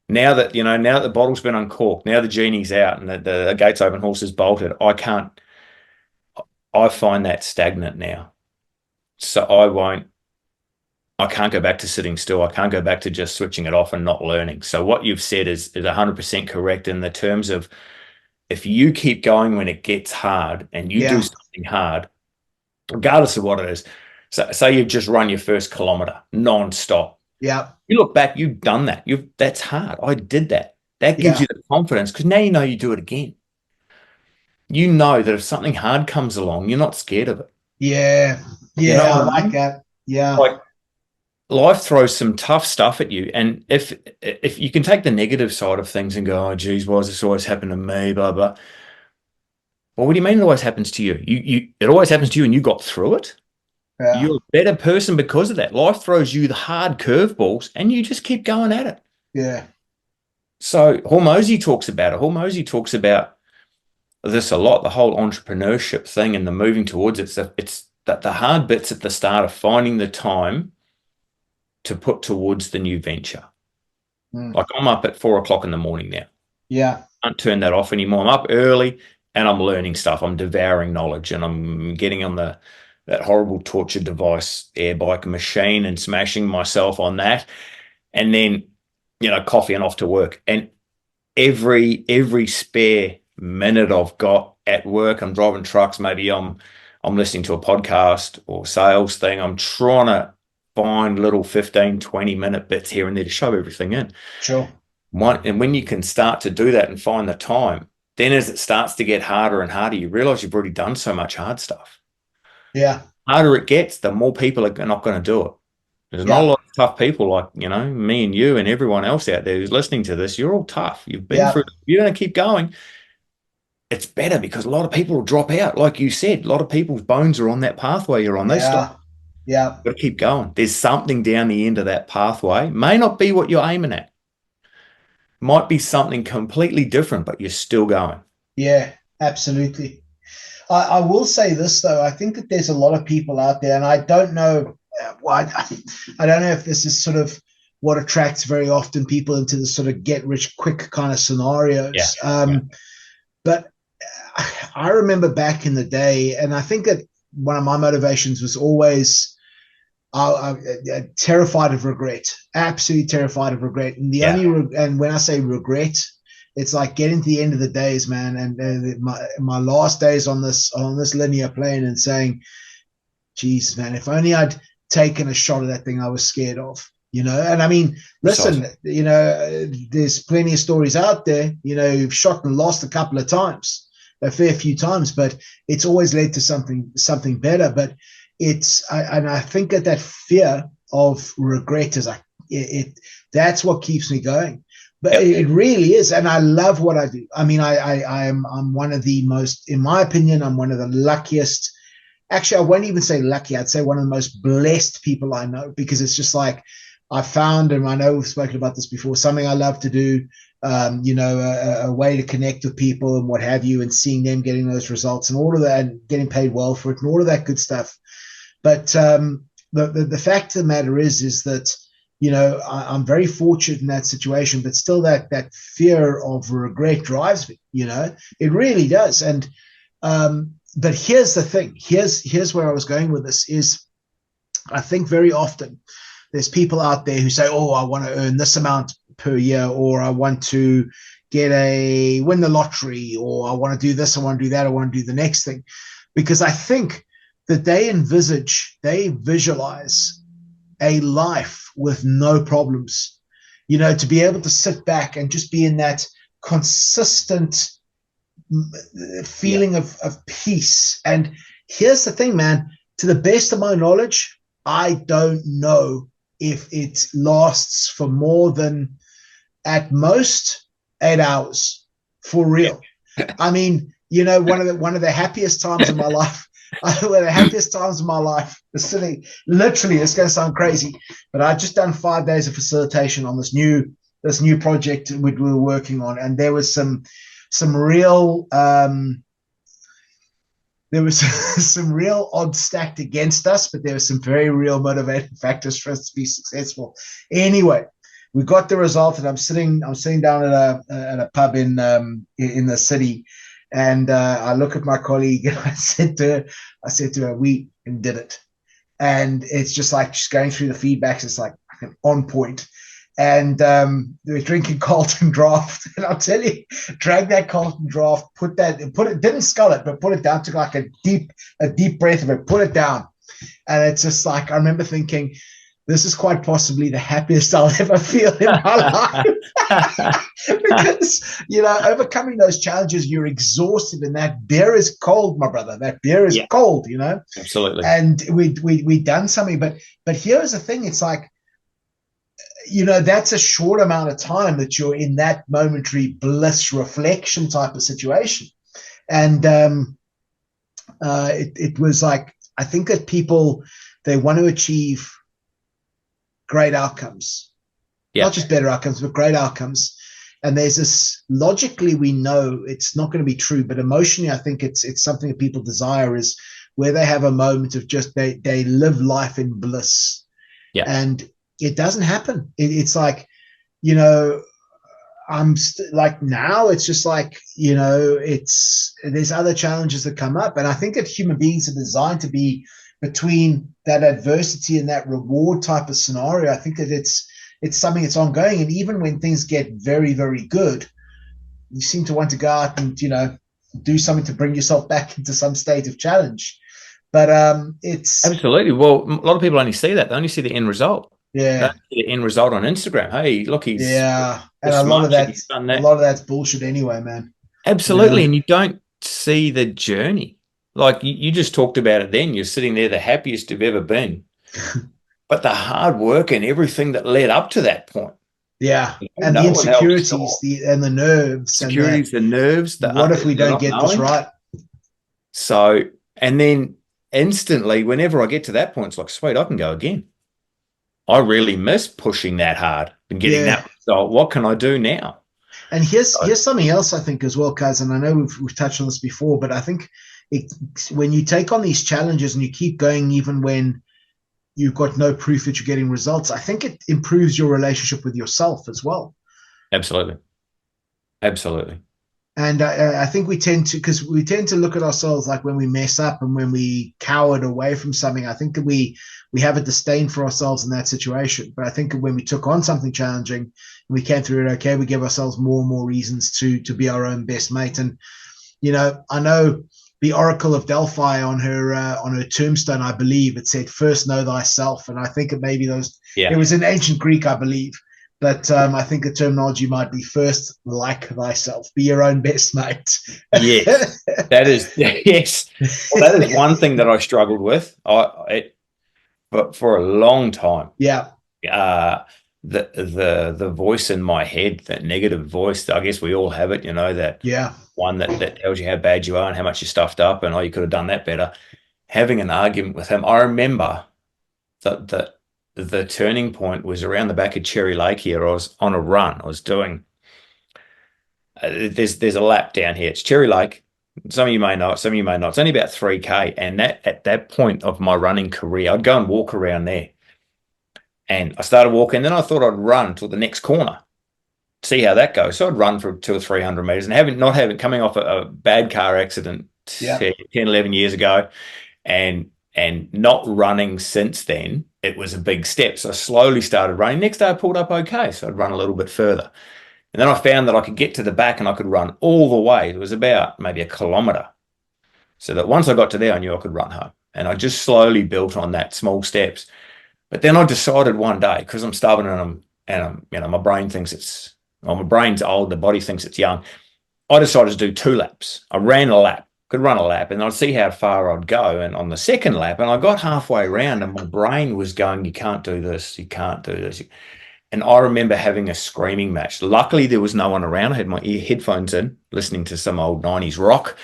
now that, now that the bottle's been uncorked, now the genie's out and the gate's open, horses bolted, I find that stagnant now. So I can't go back to sitting still. I can't go back to just switching it off and not learning. So what you've said is 100% correct in the terms of, if you keep going when it gets hard and you do something hard, regardless of what it is, so say you've just run your first kilometer non-stop. Yeah. You look back, you've done that. That's hard. I did that. That gives you the confidence, because now you do it again. You know that if something hard comes along, you're not scared of it. Yeah. Yeah. I like that. Yeah. Like, life throws some tough stuff at you, and if you can take the negative side of things and go, oh geez, why does this always happen to me, blah blah. Well, what do you mean it always happens to you? It always happens to you and you got through it. You're a better person because of that. Life throws you the hard curveballs and you just keep going at it. Yeah. So Hormozi talks about it. Hormozi talks about this a lot, the whole entrepreneurship thing and the moving towards it. It's that the hard bits at the start of finding the time to put towards the new venture. Like, I'm up at 4 o'clock in the morning now. Yeah. I can't turn that off anymore. I'm up early and I'm learning stuff. I'm devouring knowledge, and I'm getting on that horrible torture device, air bike machine, and smashing myself on that. And then, coffee and off to work. And every spare minute I've got at work, I'm driving trucks. Maybe I'm listening to a podcast or sales thing. I'm trying to find little 15, 20-minute bits here and there to show everything in. Sure. And when you can start to do that and find the time, then as it starts to get harder and harder, you realize you've already done so much hard stuff. Yeah. Harder it gets, the more people are not going to do it. There's not a lot of tough people like, me and you and everyone else out there who's listening to this. You're all tough. You've been through it. You're going to keep going. It's better because a lot of people will drop out. Like you said, a lot of people's bones are on that pathway you're on. They stop. Yeah. Got to keep going. There's something down the end of that pathway. May not be what you're aiming at. Might be something completely different, but you're still going. Yeah, absolutely. I will say this, though. I think that there's a lot of people out there, and I don't know I don't know if this is sort of what attracts very often people into the sort of get rich quick kind of scenarios. But I remember back in the day, and I think that one of my motivations was always terrified of regret, absolutely terrified of regret. And and when I say regret, it's like getting to the end of the days, man, and my last days on this linear plane, and saying, geez, man, if only I'd taken a shot at that thing I was scared of, And I mean, listen, there's plenty of stories out there, you've shot and lost a couple of times, a fair few times, but it's always led to something better. But I think that fear of regret is that's what keeps me going. But it really is, and I love what I do. I mean, I'm one of the most, in my opinion, I'm one of the luckiest. Actually, I won't even say lucky. I'd say one of the most blessed people I know, because it's just like I found, and I know we've spoken about this before, something I love to do. A way to connect with people and what have you, and seeing them getting those results and all of that, and getting paid well for it and all of that good stuff. But the fact of the matter is that, I'm very fortunate in that situation, but still that fear of regret drives me, it really does. And, but here's the thing, here's where I was going with this is, I think very often there's people out there who say, oh, I want to earn this amount per year, or I want to win the lottery, or I want to do this, I want to do that, I want to do the next thing. Because I think that they visualize a life with no problems, to be able to sit back and just be in that consistent feeling of peace. And here's the thing, man, to the best of my knowledge, I don't know if it lasts for more than at most 8 hours, for real. I mean, one of the happiest times of my life were the happiest times of my life. Literally, it's going to sound crazy, but I'd just done 5 days of facilitation on this new project we were working on, and there was some real some real odds stacked against us, but there were some very real motivating factors for us to be successful. Anyway, we got the result, and I'm sitting down at a pub in the city, and I look at my colleague, and I said to her, we did it. And it's just like she's going through the feedbacks. It's like on point. And we're drinking Carlton Draft, and I'll tell you, drank that Carlton Draft, didn't scull it, but put it down, took like a deep breath of it, put it down, and it's just like I remember thinking, this is quite possibly the happiest I'll ever feel in my life. Because, overcoming those challenges, you're exhausted, and that beer is cold, my brother. That beer is cold, Absolutely. And we done something, but here's the thing: it's like, that's a short amount of time that you're in that momentary bliss reflection type of situation, and it was like, I think that people, they want to achieve great outcomes, not just better outcomes, but great outcomes. And there's this, logically, we know it's not going to be true, but emotionally, I think it's something that people desire, is where they have a moment of just, they live life in bliss. Yeah. And it doesn't happen. It's like, like now it's just like, there's other challenges that come up. And I think that human beings are designed to be between that adversity and that reward type of scenario. I think that it's something that's ongoing. And even when things get very, very good, you seem to want to go out and, do something to bring yourself back into some state of challenge. But it's absolutely. Well, a lot of people only see that. They only see the end result. Yeah. They don't see the end result on Instagram. Hey, look, he's and a lot of that's bullshit anyway, man. Absolutely. And you don't see the journey. Like you just talked about it then. You're sitting there the happiest you've ever been. But the hard work and everything that led up to that point. Yeah. And the insecurities, and the nerves. The nerves. What if we don't get this right? So, and then instantly, whenever I get to that point, it's like, sweet, I can go again. I really miss pushing that hard and getting that result. What can I do now? And here's something else, I think, as well, Kaz, and I know we've touched on this before, but I think when you take on these challenges and you keep going, even when you've got no proof that you're getting results, I think it improves your relationship with yourself as well. Absolutely. And I think we tend to look at ourselves like when we mess up and when we cowered away from something. I think that we have a disdain for ourselves in that situation. But I think when we took on something challenging and we came through it okay, we give ourselves more and more reasons to be our own best mate. And, I know the Oracle of Delphi on her tombstone, I believe it said, "First know thyself." And I think it maybe it was in ancient Greek, I believe. But I think the terminology might be first like thyself, be your own best mate. Yes, that is Well, that is one thing that I struggled with. But for a long time. Yeah. The voice in my head, that negative voice, I guess we all have it, that one that tells you how bad you are and how much you stuffed up and you could have done that better. Having an argument with him, I remember that the turning point was around the back of Cherry Lake here. I was on a run. I was doing there's a lap down here. It's Cherry Lake. Some of you may know it, some of you may not. It's only about 3K. And at that point of my running career, I'd go and walk around there. And I started walking, then I thought I'd run till the next corner, see how that goes. So I'd run for 200 or 300 meters and coming off a bad car accident 10, 11 years ago and not running since then. It was a big step. So I slowly started running. Next day I pulled up okay. So I'd run a little bit further. And then I found that I could get to the back and I could run all the way. It was about maybe 1 kilometer. So that once I got to there, I knew I could run home. And I just slowly built on that, small steps. But then I decided one day, because I'm stubborn and I'm my brain thinks my brain's old, the body thinks it's young. I decided to do 2 laps. I ran a lap, could run a lap, and I'd see how far I'd go. And on the second lap, and I got halfway around and my brain was going, you can't do this, you can't do this. And I remember having a screaming match. Luckily, there was no one around. I had my headphones in, listening to some old 90s rock.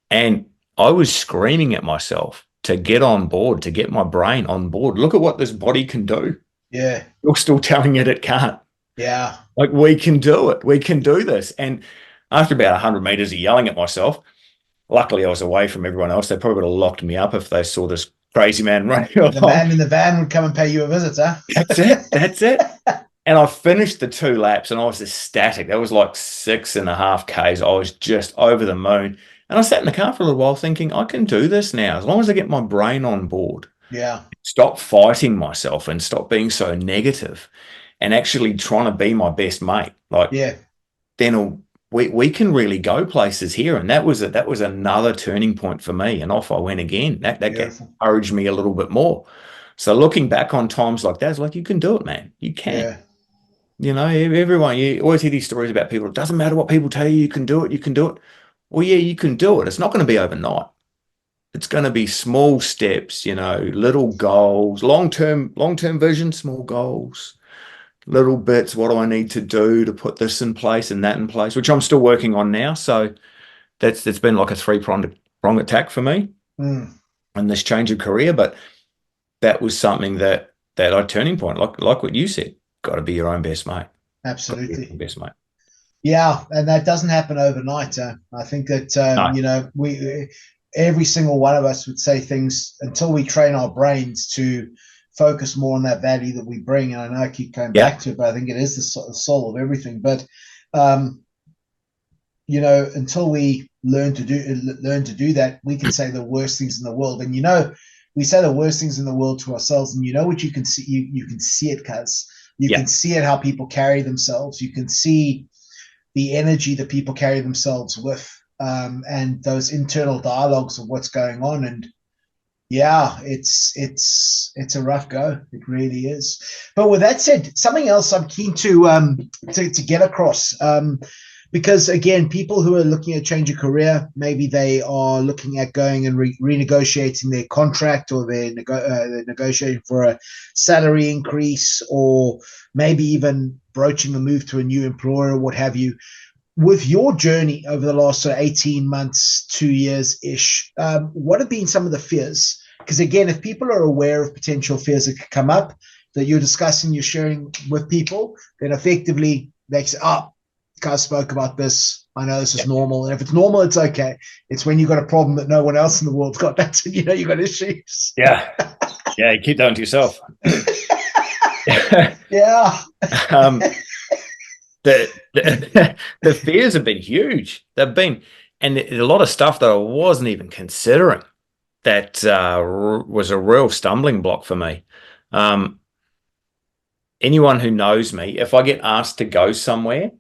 And I was screaming at myself to get on board, to get my brain on board. Look at what this body can do. Yeah. You're still telling it can't. Yeah. Like, we can do it. We can do this. And after about 100 meters of yelling at myself, luckily I was away from everyone else. They probably would have locked me up if they saw this crazy man running along. The man in the van would come and pay you a visit, huh? That's it. And I finished the 2 laps and I was ecstatic. That was like 6.5 Ks. I was just over the moon. And I sat in the car for a little while thinking, I can do this now as long as I get my brain on board. Yeah. Stop fighting myself and stop being so negative and actually trying to be my best mate. Like, yeah, then we can really go places here. And that was another turning point for me. And off I went again. That encouraged me a little bit more. So looking back on times like that, it's like, you can do it, man. You can. Yeah. You know, everyone, you always hear these stories about people. It doesn't matter what people tell you, you can do it, you can do it. Well, yeah, you can do it. It's not going to be overnight. It's going to be small steps, you know, little goals, long-term vision, small goals, little bits. What do I need to do to put this in place and that in place, which I'm still working on now. So that's been like a three-pronged attack for me and this change of career. But that was something that I turning point, like what you said. Got to be your own best mate. Absolutely. Best mate. Yeah, and that doesn't happen overnight. I think that, No. you know, every single one of us would say things until we train our brains to focus more on that value that we bring. And I know I keep coming back to it, but I think it is the soul of everything. But, you know, until we learn to do that, we can say the worst things in the world. And, you know, we say the worst things in the world to ourselves, and you know what you can see? You can see it, cuz. You can see it, how people carry themselves. You can see the energy that people carry themselves with, and those internal dialogues of what's going on. And yeah, it's a rough go. It really is. But with that said, something else I'm keen to get across, because again, people who are looking at change of career, maybe they are looking at going and renegotiating their contract, or they're negotiating for a salary increase, or maybe even broaching a move to a new employer or what have you. With your journey over the last 18 months, 2 years-ish, what have been some of the fears? Because again, if people are aware of potential fears that could come up, that you're discussing, you're sharing with people, then effectively they say, guys spoke about this. I know this is normal. And if it's normal, it's okay. It's when you've got a problem that no one else in the world's got, that's, you know, you've got issues. Yeah. Yeah, you keep that to yourself. Yeah. The fears have been huge. They've been, and a lot of stuff that I wasn't even considering that was a real stumbling block for me. Anyone who knows me, if I get asked to go somewhere,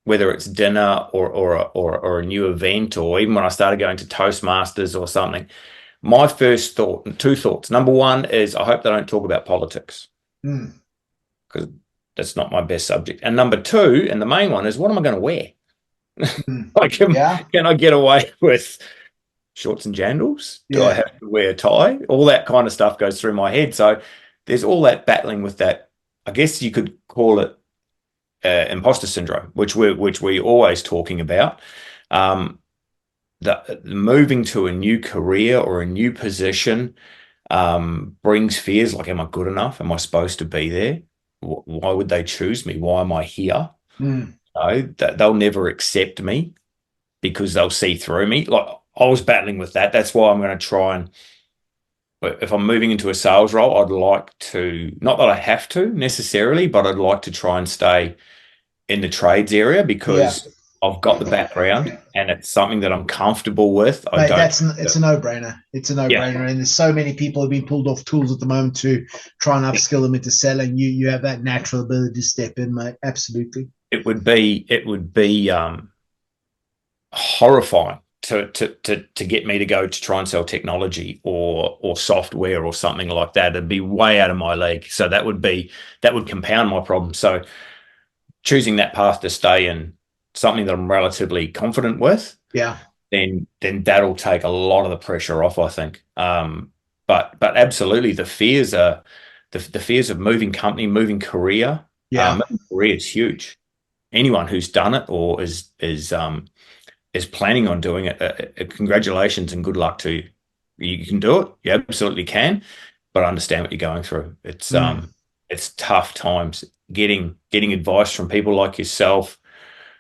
whether it's dinner or a new event, or even when I started going to Toastmasters or something, my first thought, 2 thoughts. Number one is, I hope they don't talk about politics, because that's not my best subject. And number 2, and the main one, is, what am I going to wear? Like, can I get away with shorts and jandals? Do I have to wear a tie? All that kind of stuff goes through my head. So there's all that battling with that. I guess you could call it imposter syndrome, which we're always talking about. The moving to a new career or a new position brings fears like, am I good enough? Am I supposed to be there? Why would they choose me? Why am I here? No, they'll never accept me because they'll see through me. Like, I was battling with that. That's why I'm going to try and, if I'm moving into a sales role, I'd like to, not that I have to necessarily, but I'd like to try and stay in the trades area, because I've got the background and it's something that I'm comfortable with. It's a no-brainer. It's a no-brainer. And there's so many people who've been pulled off tools at the moment to try and upskill them into selling. You have that natural ability to step in, mate. Absolutely. It would be horrifying to get me to go to try and sell technology or software or something like that. It'd be way out of my league. So that would compound my problem. So choosing that path to stay in something that I'm relatively confident with, then that'll take a lot of the pressure off, I think. But absolutely, the fears are the fears of moving company, moving career. Moving career is huge. Anyone who's done it or is is planning on doing it, congratulations and good luck to you. You can do it. You absolutely can, but understand what you're going through. It's tough times. Getting advice from people like yourself.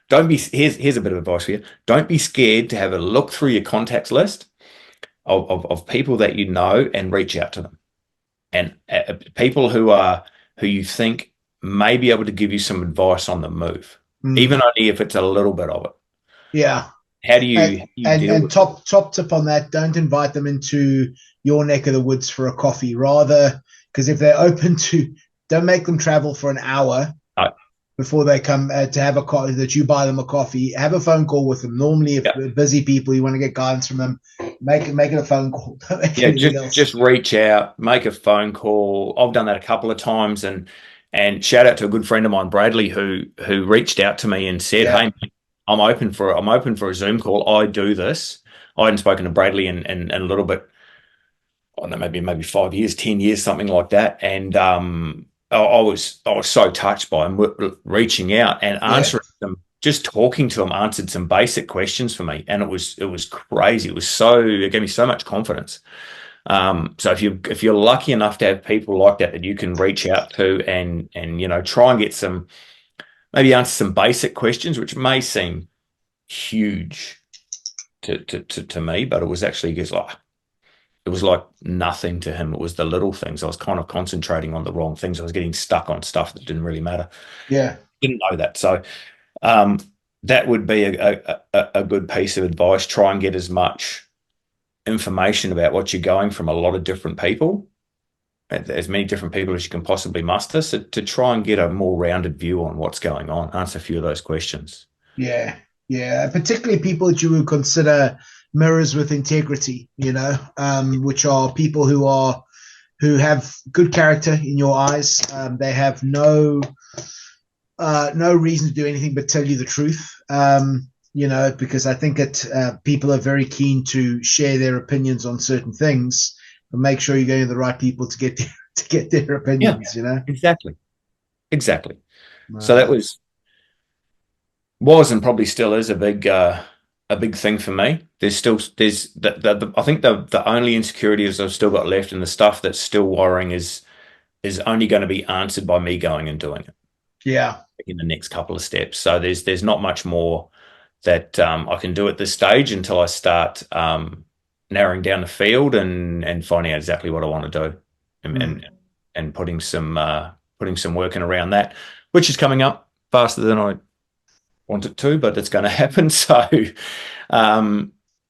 Here's a bit of advice for you. Don't be scared to have a look through your contacts list of people that you know and reach out to them. And people who you think may be able to give you some advice on the move, even only if it's a little bit of it. Yeah. How do you and top tip on that, don't invite them into your neck of the woods for a coffee. Rather, because if they're open to, don't make them travel for an hour before they come to have a coffee, that you buy them a coffee. Have a phone call with them. Normally, if they're busy people, you want to get guidance from them, make it a phone call. Just reach out, make a phone call. I've done that a couple of times, and shout out to a good friend of mine, Bradley, who reached out to me and said, "Hey, I'm open for a Zoom call. I do this." I hadn't spoken to Bradley in a little bit, I don't know, maybe 5 years, 10 years, something like that. And I was so touched by him reaching out and answering them. Just talking to him answered some basic questions for me, and it was crazy. It gave me so much confidence. So if you're lucky enough to have people like that you can reach out to and try and get maybe answer some basic questions, which may seem huge to me, but it was actually just like, it was like nothing to him. It was the little things. I was kind of concentrating on the wrong things. I was getting stuck on stuff that didn't really matter. Yeah. Didn't know that. So that would be a good piece of advice. Try and get as much information about what you're going from a lot of different people, as many different people as you can possibly muster, so to try and get a more rounded view on what's going on, answer a few of those questions. Yeah. Particularly people that you would consider mirrors with integrity, which are people who have good character in your eyes. They have no reason to do anything but tell you the truth. Because I think that people are very keen to share their opinions on certain things, but make sure you're going to the right people to get their opinions. Exactly. So that was and probably still is a big thing for me. I think the only insecurities I've still got left, and the stuff that's still worrying is only going to be answered by me going and doing it. Yeah. In the next couple of steps. So there's not much more that I can do at this stage until I start narrowing down the field and finding out exactly what I want to do, and putting some work in around that, which is coming up faster than I want it to, but it's going to happen. So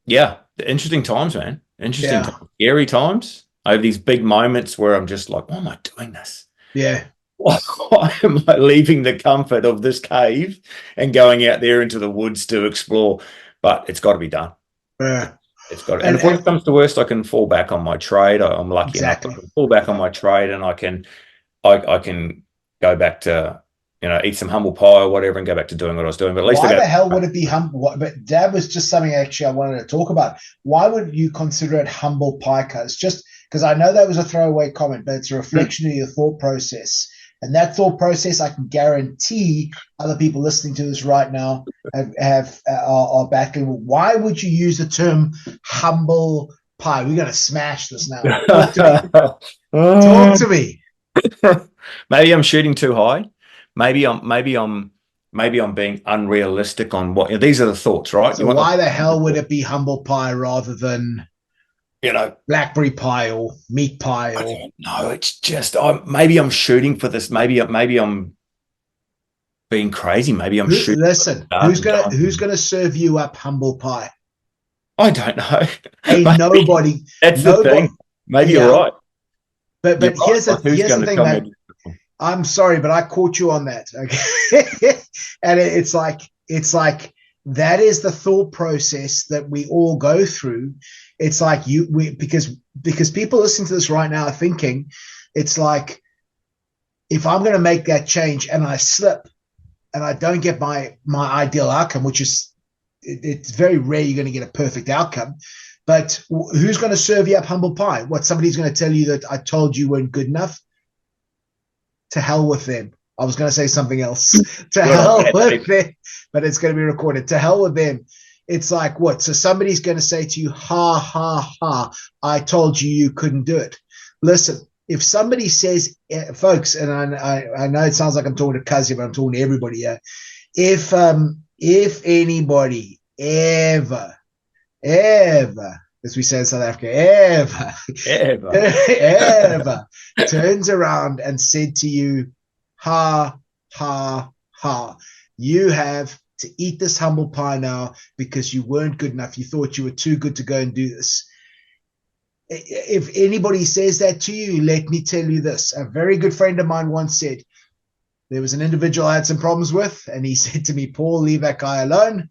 interesting times, man. Interesting times. Scary times. Over these big moments where I'm just like, why am I doing this? Yeah. Why am I leaving the comfort of this cave and going out there into the woods to explore? But it's got to be done. Yeah. It's got to. And if worst comes to worst, I can fall back on my trade. I'm lucky enough I can fall back on my trade, and I can go back to eat some humble pie or whatever and go back to doing what I was doing. But at least why the hell would it be humble? But that was just something actually I wanted to talk about. Why would you consider it humble pie? Just because I know that was a throwaway comment, but it's a reflection of your thought process. And that thought process, I can guarantee other people listening to this right now are battling. Why would you use the term humble pie? We're going to smash this now. Talk to me. Maybe I'm shooting too high. Maybe I'm being unrealistic on what these are the thoughts, right? So why the hell would it be humble pie rather than blackberry pie or meat pie? I don't know. It's just maybe I'm shooting for this. Maybe I'm being crazy. Maybe I'm shooting. Listen, who's gonna serve you up humble pie? I don't know. Ain't nobody. That's the thing. Maybe you're right. But here's the thing, man. I'm sorry, but I caught you on that. Okay, and it's like that is the thought process that we all go through. It's like because people listening to this right now are thinking, it's like, if I'm going to make that change and I slip and I don't get my ideal outcome, which is it's very rare you're going to get a perfect outcome. But who's going to serve you up humble pie? What, somebody's going to tell you that I told you weren't good enough? To hell with them. I was going to say something else. To hell with them, but it's going to be recorded. To hell with them. it's like, what? So somebody's going to say to you, ha, ha, ha, I told you you couldn't do it. Listen, if somebody says, folks, and I know it sounds like I'm talking to Kazi, but I'm talking to everybody here. If anybody ever, as we say in South Africa, ever turns around and said to you, ha, ha, ha, you have to eat this humble pie now because you weren't good enough. You thought you were too good to go and do this. If anybody says that to you, let me tell you this. A very good friend of mine once said, there was an individual I had some problems with, and he said to me, Paul, leave that guy alone.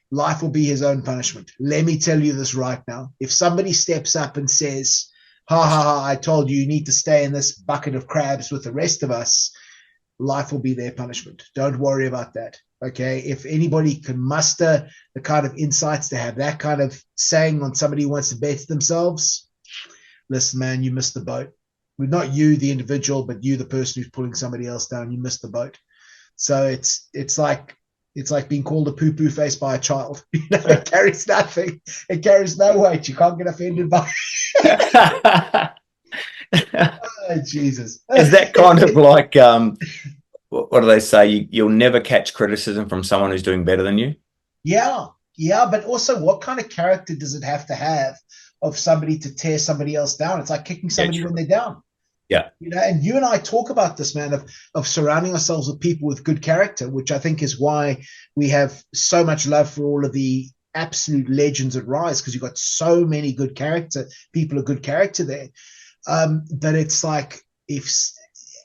Life will be his own punishment. Let me tell you this right now. If somebody steps up and says, ha, ha, ha, I told you need to stay in this bucket of crabs with the rest of us, life will be their punishment. Don't worry about that. Okay. If anybody can muster the kind of insights to have that kind of saying on somebody who wants to better themselves, listen, man, you missed the boat. Well, not you, the individual, but you, the person who's pulling somebody else down. You missed the boat. So it's like being called a poo-poo face by a child. You know, it carries nothing. It carries no weight. You can't get offended by it. Oh, Jesus. Is that kind of like, what do they say? You'll never catch criticism from someone who's doing better than you? Yeah. But also, what kind of character does it have to have of somebody to tear somebody else down? It's like kicking somebody when they're down. Yeah. You know, and you and I talk about this, man, of surrounding ourselves with people with good character, which I think is why we have so much love for all of the absolute legends at Rise, because you've got so many good character, people of good character there. But it's like, you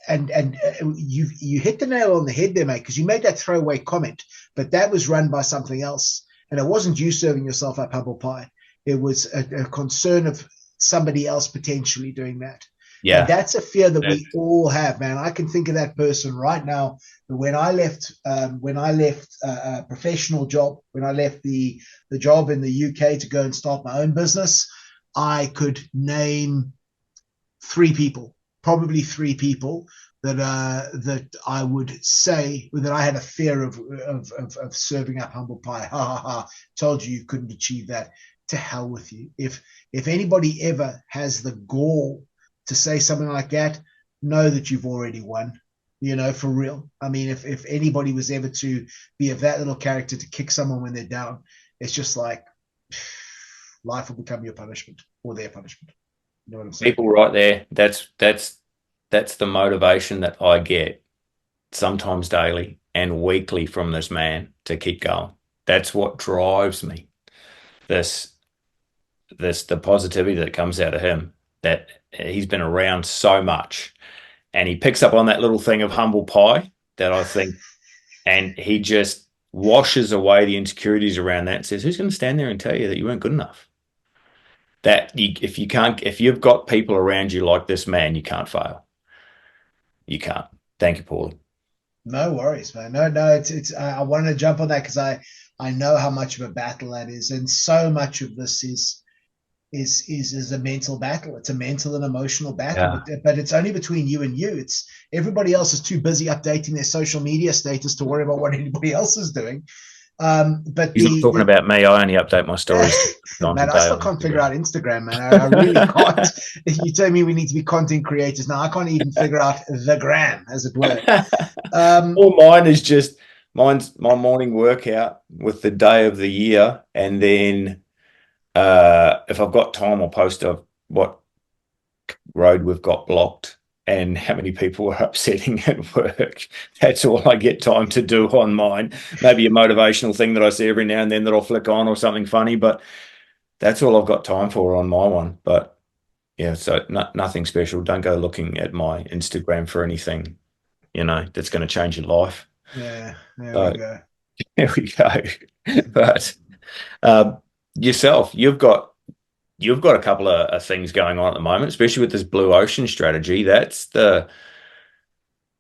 hit the nail on the head there, mate, because you made that throwaway comment, but that was run by something else. And it wasn't you serving yourself up humble pie. It was a concern of somebody else potentially doing that. Yeah, and that's a fear that we all have, man. I can think of that person right now. When I left a professional job, when I left the job in the UK to go and start my own business, I could name probably three people that I would say that I had a fear of serving up humble pie. Ha ha ha! Told you couldn't achieve that. To hell with you. If anybody ever has the gall to say something like that, know that you've already won, you know, for real. I mean, if anybody was ever to be of that little character to kick someone when they're down, it's just like life will become your punishment or their punishment. You know what I'm saying? People right there, that's the motivation that I get sometimes daily and weekly from this man to keep going. That's what drives me. The positivity that comes out of him, that he's been around so much, and he picks up on that little thing of humble pie that I think, and he just washes away the insecurities around that and says, who's going to stand there and tell you that you weren't good enough? That if you've got people around you like this man, you can't fail. You can't. Thank you, Paulie. No worries, man. No, it's I wanted to jump on that because I know how much of a battle that is, and so much of this is a mental battle. It's a mental and emotional battle, but it's only between you and you. It's everybody else is too busy updating their social media status to worry about what anybody else is doing. But he's not talking about me. I only update my stories. Man, I still can't figure out Instagram, man. I really can't. You tell me we need to be content creators now. I can't even figure out the gram, as it were. All mine is just mine's my morning workout with the day of the year, and then if I've got time, I'll post what road we've got blocked and how many people are upsetting at work. That's all I get time to do on mine. Maybe a motivational thing that I see every now and then that I'll flick on, or something funny, but that's all I've got time for on my one. But yeah, so nothing special. Don't go looking at my Instagram for anything, that's going to change your life. Yeah, there we go. There we go. But yourself, you've got a couple of things going on at the moment, especially with this blue ocean strategy. That's the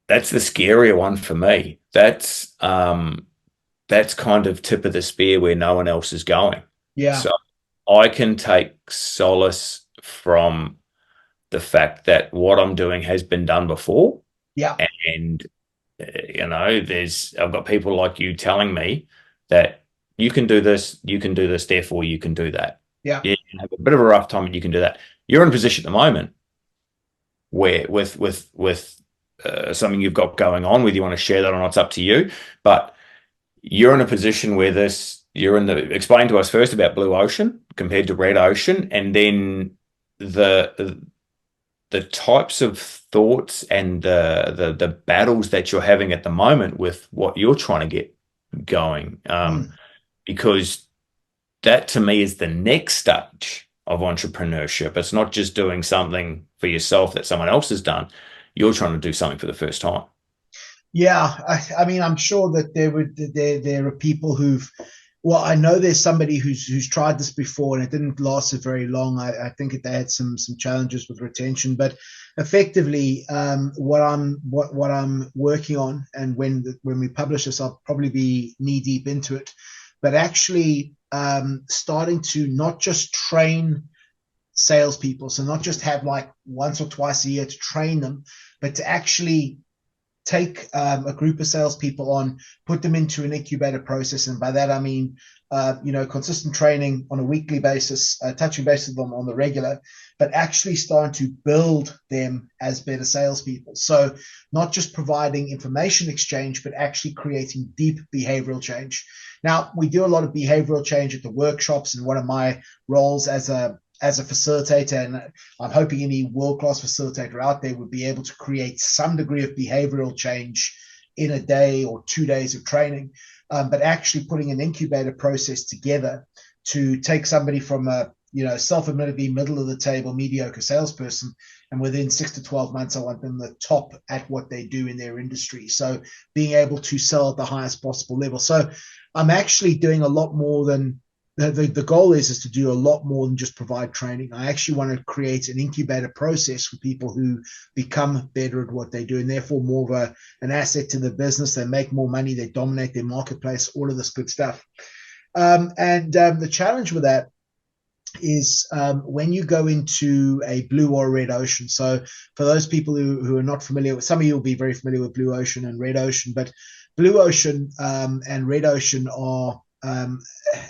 scarier one for me. That's kind of tip of the spear where no one else is going. Yeah. So I can take solace from the fact that what I'm doing has been done before. Yeah. And I've got people like you telling me that You can do this, therefore you can do that. Yeah. You have a bit of a rough time and you can do that. You're in a position at the moment where with something you've got going on, whether you want to share that or not, it's up to you. But you're in a position where explain to us first about Blue Ocean compared to Red Ocean, and then the types of thoughts and the battles that you're having at the moment with what you're trying to get going. Because that to me is the next stage of entrepreneurship. It's not just doing something for yourself that someone else has done. You're trying to do something for the first time. Yeah, I mean, I'm sure that there are people well, I know there's somebody who's tried this before and it didn't last very long. I think they had some challenges with retention, but effectively, what I'm working on, and when we publish this, I'll probably be knee deep into it, but actually starting to not just train salespeople, so not just have like once or twice a year to train them, but to actually take a group of salespeople on, put them into an incubator process. And by that, I mean, consistent training on a weekly basis, touching base with them on the regular, but actually starting to build them as better salespeople. So not just providing information exchange, but actually creating deep behavioral change. Now, we do a lot of behavioral change at the workshops, and one of my roles as a facilitator, and I'm hoping any world-class facilitator out there would be able to create some degree of behavioral change in a day or 2 days of training, but actually putting an incubator process together to take somebody from a self-admittedly middle of the table mediocre salesperson, and within 6 to 12 months I want them the top at what they do in their industry. So being able to sell at the highest possible level. So I'm actually doing a lot more than the goal is to do a lot more than just provide training. I actually want to create an incubator process for people who become better at what they do, and therefore more of an asset to the business. They make more money, they dominate their marketplace, all of this good stuff. The challenge with that is when you go into a blue or red ocean. So for those people who are not familiar with, some of you will be very familiar with Blue Ocean and Red Ocean, but Blue Ocean and Red Ocean are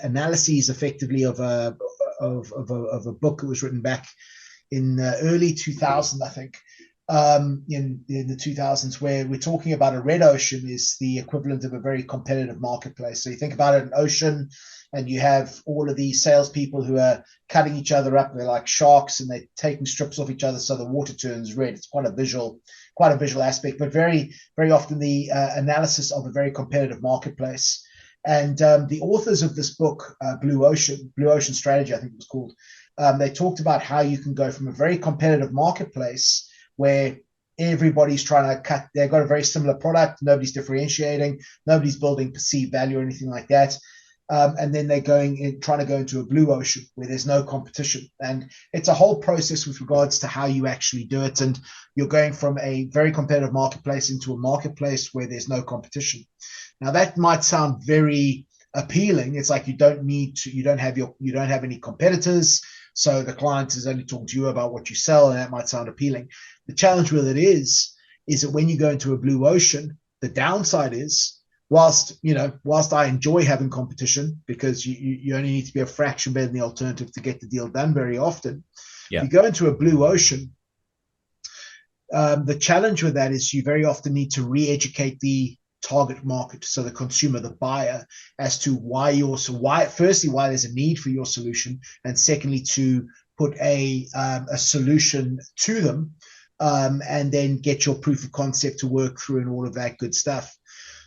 analyses effectively of a book that was written back in early 2000, I think, in the 2000s, where we're talking about a red ocean is the equivalent of a very competitive marketplace. So you think about it, an ocean, and you have all of these salespeople who are cutting each other up. They're like sharks, and they're taking strips off each other so the water turns red. It's quite a visual aspect, but very, very often the analysis of a very competitive marketplace. And the authors of this book, Blue Ocean Strategy, I think it was called, they talked about how you can go from a very competitive marketplace where everybody's trying to cut, they've got a very similar product, nobody's differentiating, nobody's building perceived value or anything like that. And then they're trying to go into a blue ocean where there's no competition. And it's a whole process with regards to how you actually do it. And you're going from a very competitive marketplace into a marketplace where there's no competition. Now that might sound very appealing. It's like you don't have any competitors. So the client is only talking to you about what you sell, and that might sound appealing. The challenge with it is that when you go into a blue ocean, the downside is, whilst I enjoy having competition, because you only need to be a fraction better than the alternative to get the deal done very often. Yeah. You go into a blue ocean, the challenge with that is you very often need to re-educate the target market, so the consumer, the buyer, as to why there's a need for your solution, and secondly to put a solution to them, and then get your proof of concept to work through and all of that good stuff.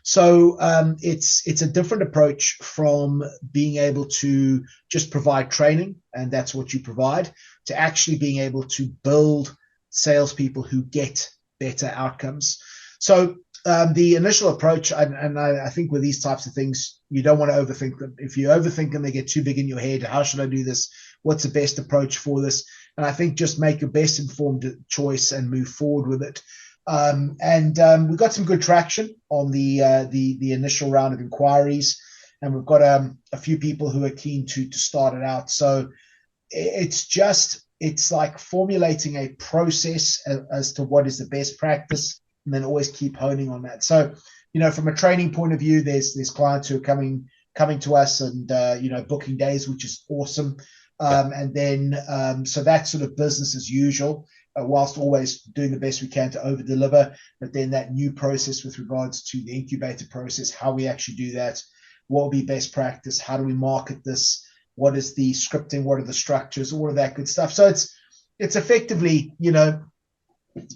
So it's a different approach from being able to just provide training, and that's what you provide, to actually being able to build salespeople who get better outcomes. So the initial approach, and I think with these types of things, you don't want to overthink them. If you overthink them, they get too big in your head. How should I do this? What's the best approach for this? And I think just make your best informed choice and move forward with it. We got some good traction on the initial round of inquiries, and we've got a few people who are keen to start it out. So it's like formulating a process as to what is the best practice, and then always keep honing on that. So, from a training point of view, there's clients who are coming coming to us and booking days, which is awesome. And then so that's sort of business as usual, whilst always doing the best we can to over deliver. But then that new process with regards to the incubator process, how we actually do that, what will be best practice, how do we market this, what is the scripting, what are the structures, all of that good stuff. So it's effectively,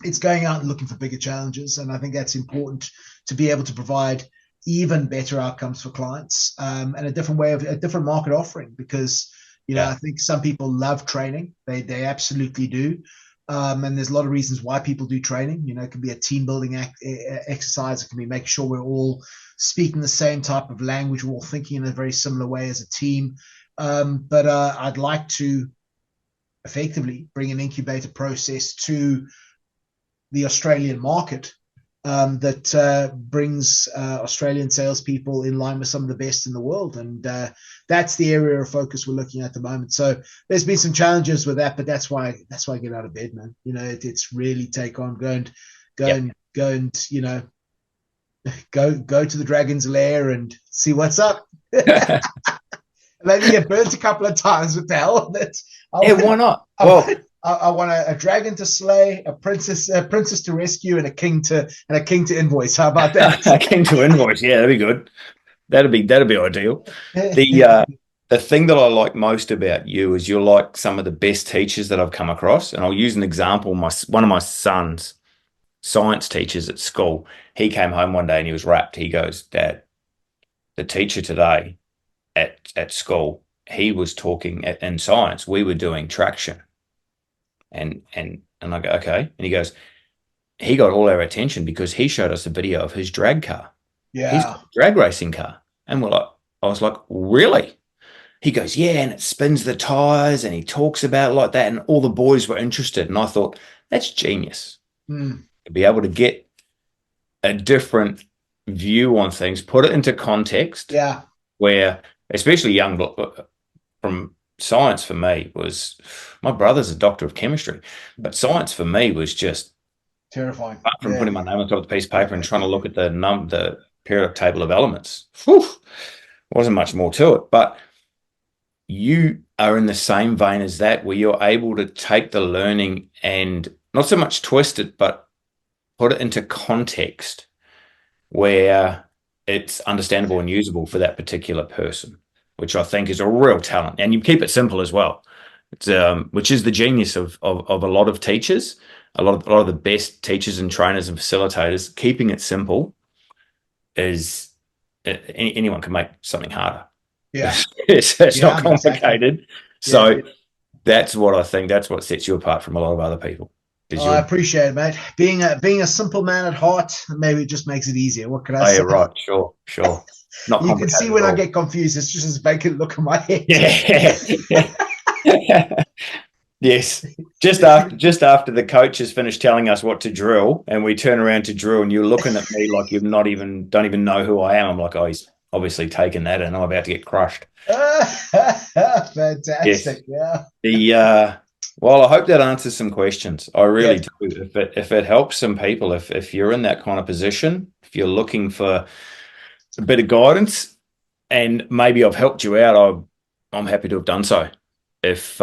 it's going out and looking for bigger challenges. And I think that's important to be able to provide even better outcomes for clients, and a different market offering, because, I think some people love training. They absolutely do. And there's a lot of reasons why people do training. It can be a team building exercise. It can be making sure we're all speaking the same type of language. We're all thinking in a very similar way as a team. But I'd like to effectively bring an incubator process to the Australian market that brings Australian salespeople in line with some of the best in the world. And that's the area of focus we're looking at the moment. So there's been some challenges with that, but that's why I get out of bed, man. It's really go and go to the dragon's lair and see what's up. Maybe get burnt a couple of times with the hell. Why not? I want a dragon to slay, a princess to rescue, and a king to invoice. How about that? A king to invoice, yeah, that'd be good. That'd be ideal. The thing that I like most about you is you're like some of the best teachers that I've come across. And I'll use an example. One of my son's science teachers at school, he came home one day and he was rapt. He goes, "Dad, the teacher today at school, he was talking in science. We were doing traction." And I go, "Okay." And he goes, "He got all our attention because he showed us a video of his drag car." Yeah. He's got a drag racing car. And I was like, "Really?" He goes, "Yeah, and it spins the tires," and he talks about it like that. And all the boys were interested. And I thought, that's genius. To be able to get a different view on things, put it into context. Yeah. Where, especially young, from science for me was, my brother's a doctor of chemistry, but science for me was just terrifying. Apart from putting my name on top of the piece of paper and trying to look at the periodic table of elements, wasn't much more to it. But you are in the same vein as that, where you're able to take the learning and not so much twist it, but put it into context where it's understandable and usable for that particular person, which I think is a real talent. And you keep it simple as well. It's, which is the genius of a lot of teachers, a lot of the best teachers and trainers and facilitators. Keeping it simple is, anyone can make something harder. Yeah, it's not complicated. Exactly. So that's what I think. That's what sets you apart from a lot of other people. I appreciate it, mate. Being a simple man at heart, maybe it just makes it easier. What can I say? Yeah, right. Sure. Not you can see when I get confused. It's just this vacant look in my head. Yeah. Yes. Just after the coach has finished telling us what to drill, and we turn around to drill, and you're looking at me like you don't even know who I am. I'm like, oh, he's obviously taken that, and I'm about to get crushed. Fantastic. Yes. Yeah. Well, I hope that answers some questions. I really do. If it helps some people, if you're in that kind of position, if you're looking for a bit of guidance, and maybe I've helped you out, I'm happy to have done so. If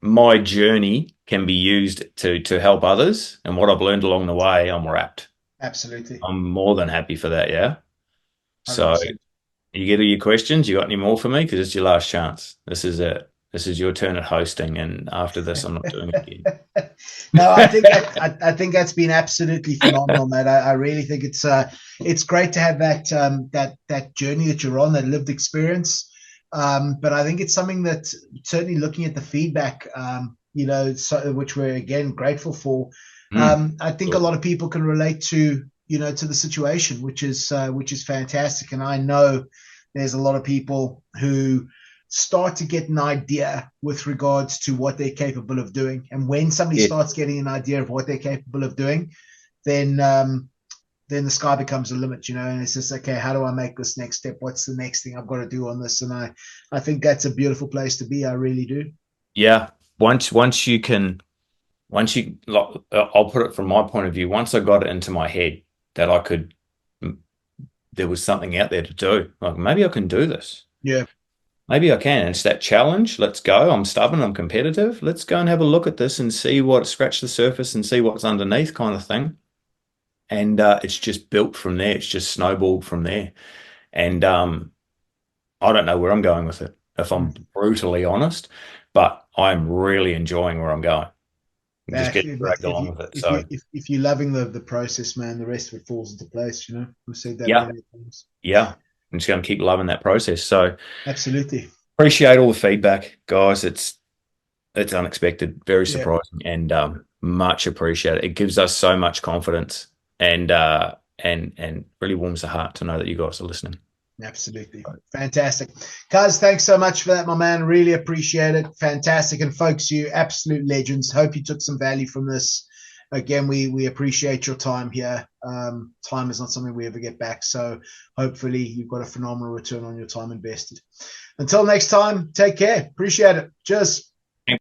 my journey can be used to help others and what I've learned along the way, I'm rapt. Absolutely. I'm more than happy for that. Yeah. 100%. So you get all your questions. You got any more for me? Because it's your last chance. This is it. This is your turn at hosting, and after this, I'm not doing it again. No, I think that's been absolutely phenomenal, mate. I really think it's great to have that journey that you're on, that lived experience. But I think it's something that, certainly looking at the feedback, which we're again grateful for. I think a lot of people can relate to the situation, which is fantastic. And I know there's a lot of people who start to get an idea with regards to what they're capable of doing. And when somebody starts getting an idea of what they're capable of doing, then the sky becomes a limit, and it's just, okay, how do I make this next step? What's the next thing I've got to do on this? And I think that's a beautiful place to be. I really do. Yeah. Once you, I'll put it from my point of view, once I got it into my head that I could there was something out there to do. Like, maybe I can do this. Yeah. Maybe I can. And it's that challenge. Let's go. I'm stubborn. I'm competitive. Let's go and have a look at this and see scratch the surface and see what's underneath, kind of thing. And it's just built from there. It's just snowballed from there. And I don't know where I'm going with it, if I'm brutally honest, but I'm really enjoying where I'm going. I'm just getting dragged along with it. So if you're loving the process, man, the rest of it falls into place. You know, we've said that many times. Yeah. I'm just going to keep loving that process. So absolutely appreciate all the feedback, guys. It's unexpected, very surprising, and much appreciated. It gives us so much confidence, and really warms the heart to know that you guys are listening. Absolutely. Fantastic. Cuz, thanks so much for that, my man. Really appreciate it. Fantastic. And folks, you absolute legends. Hope you took some value from this. Again, we appreciate your time here. Time is not something we ever get back. So hopefully you've got a phenomenal return on your time invested. Until next time, take care. Appreciate it. Cheers.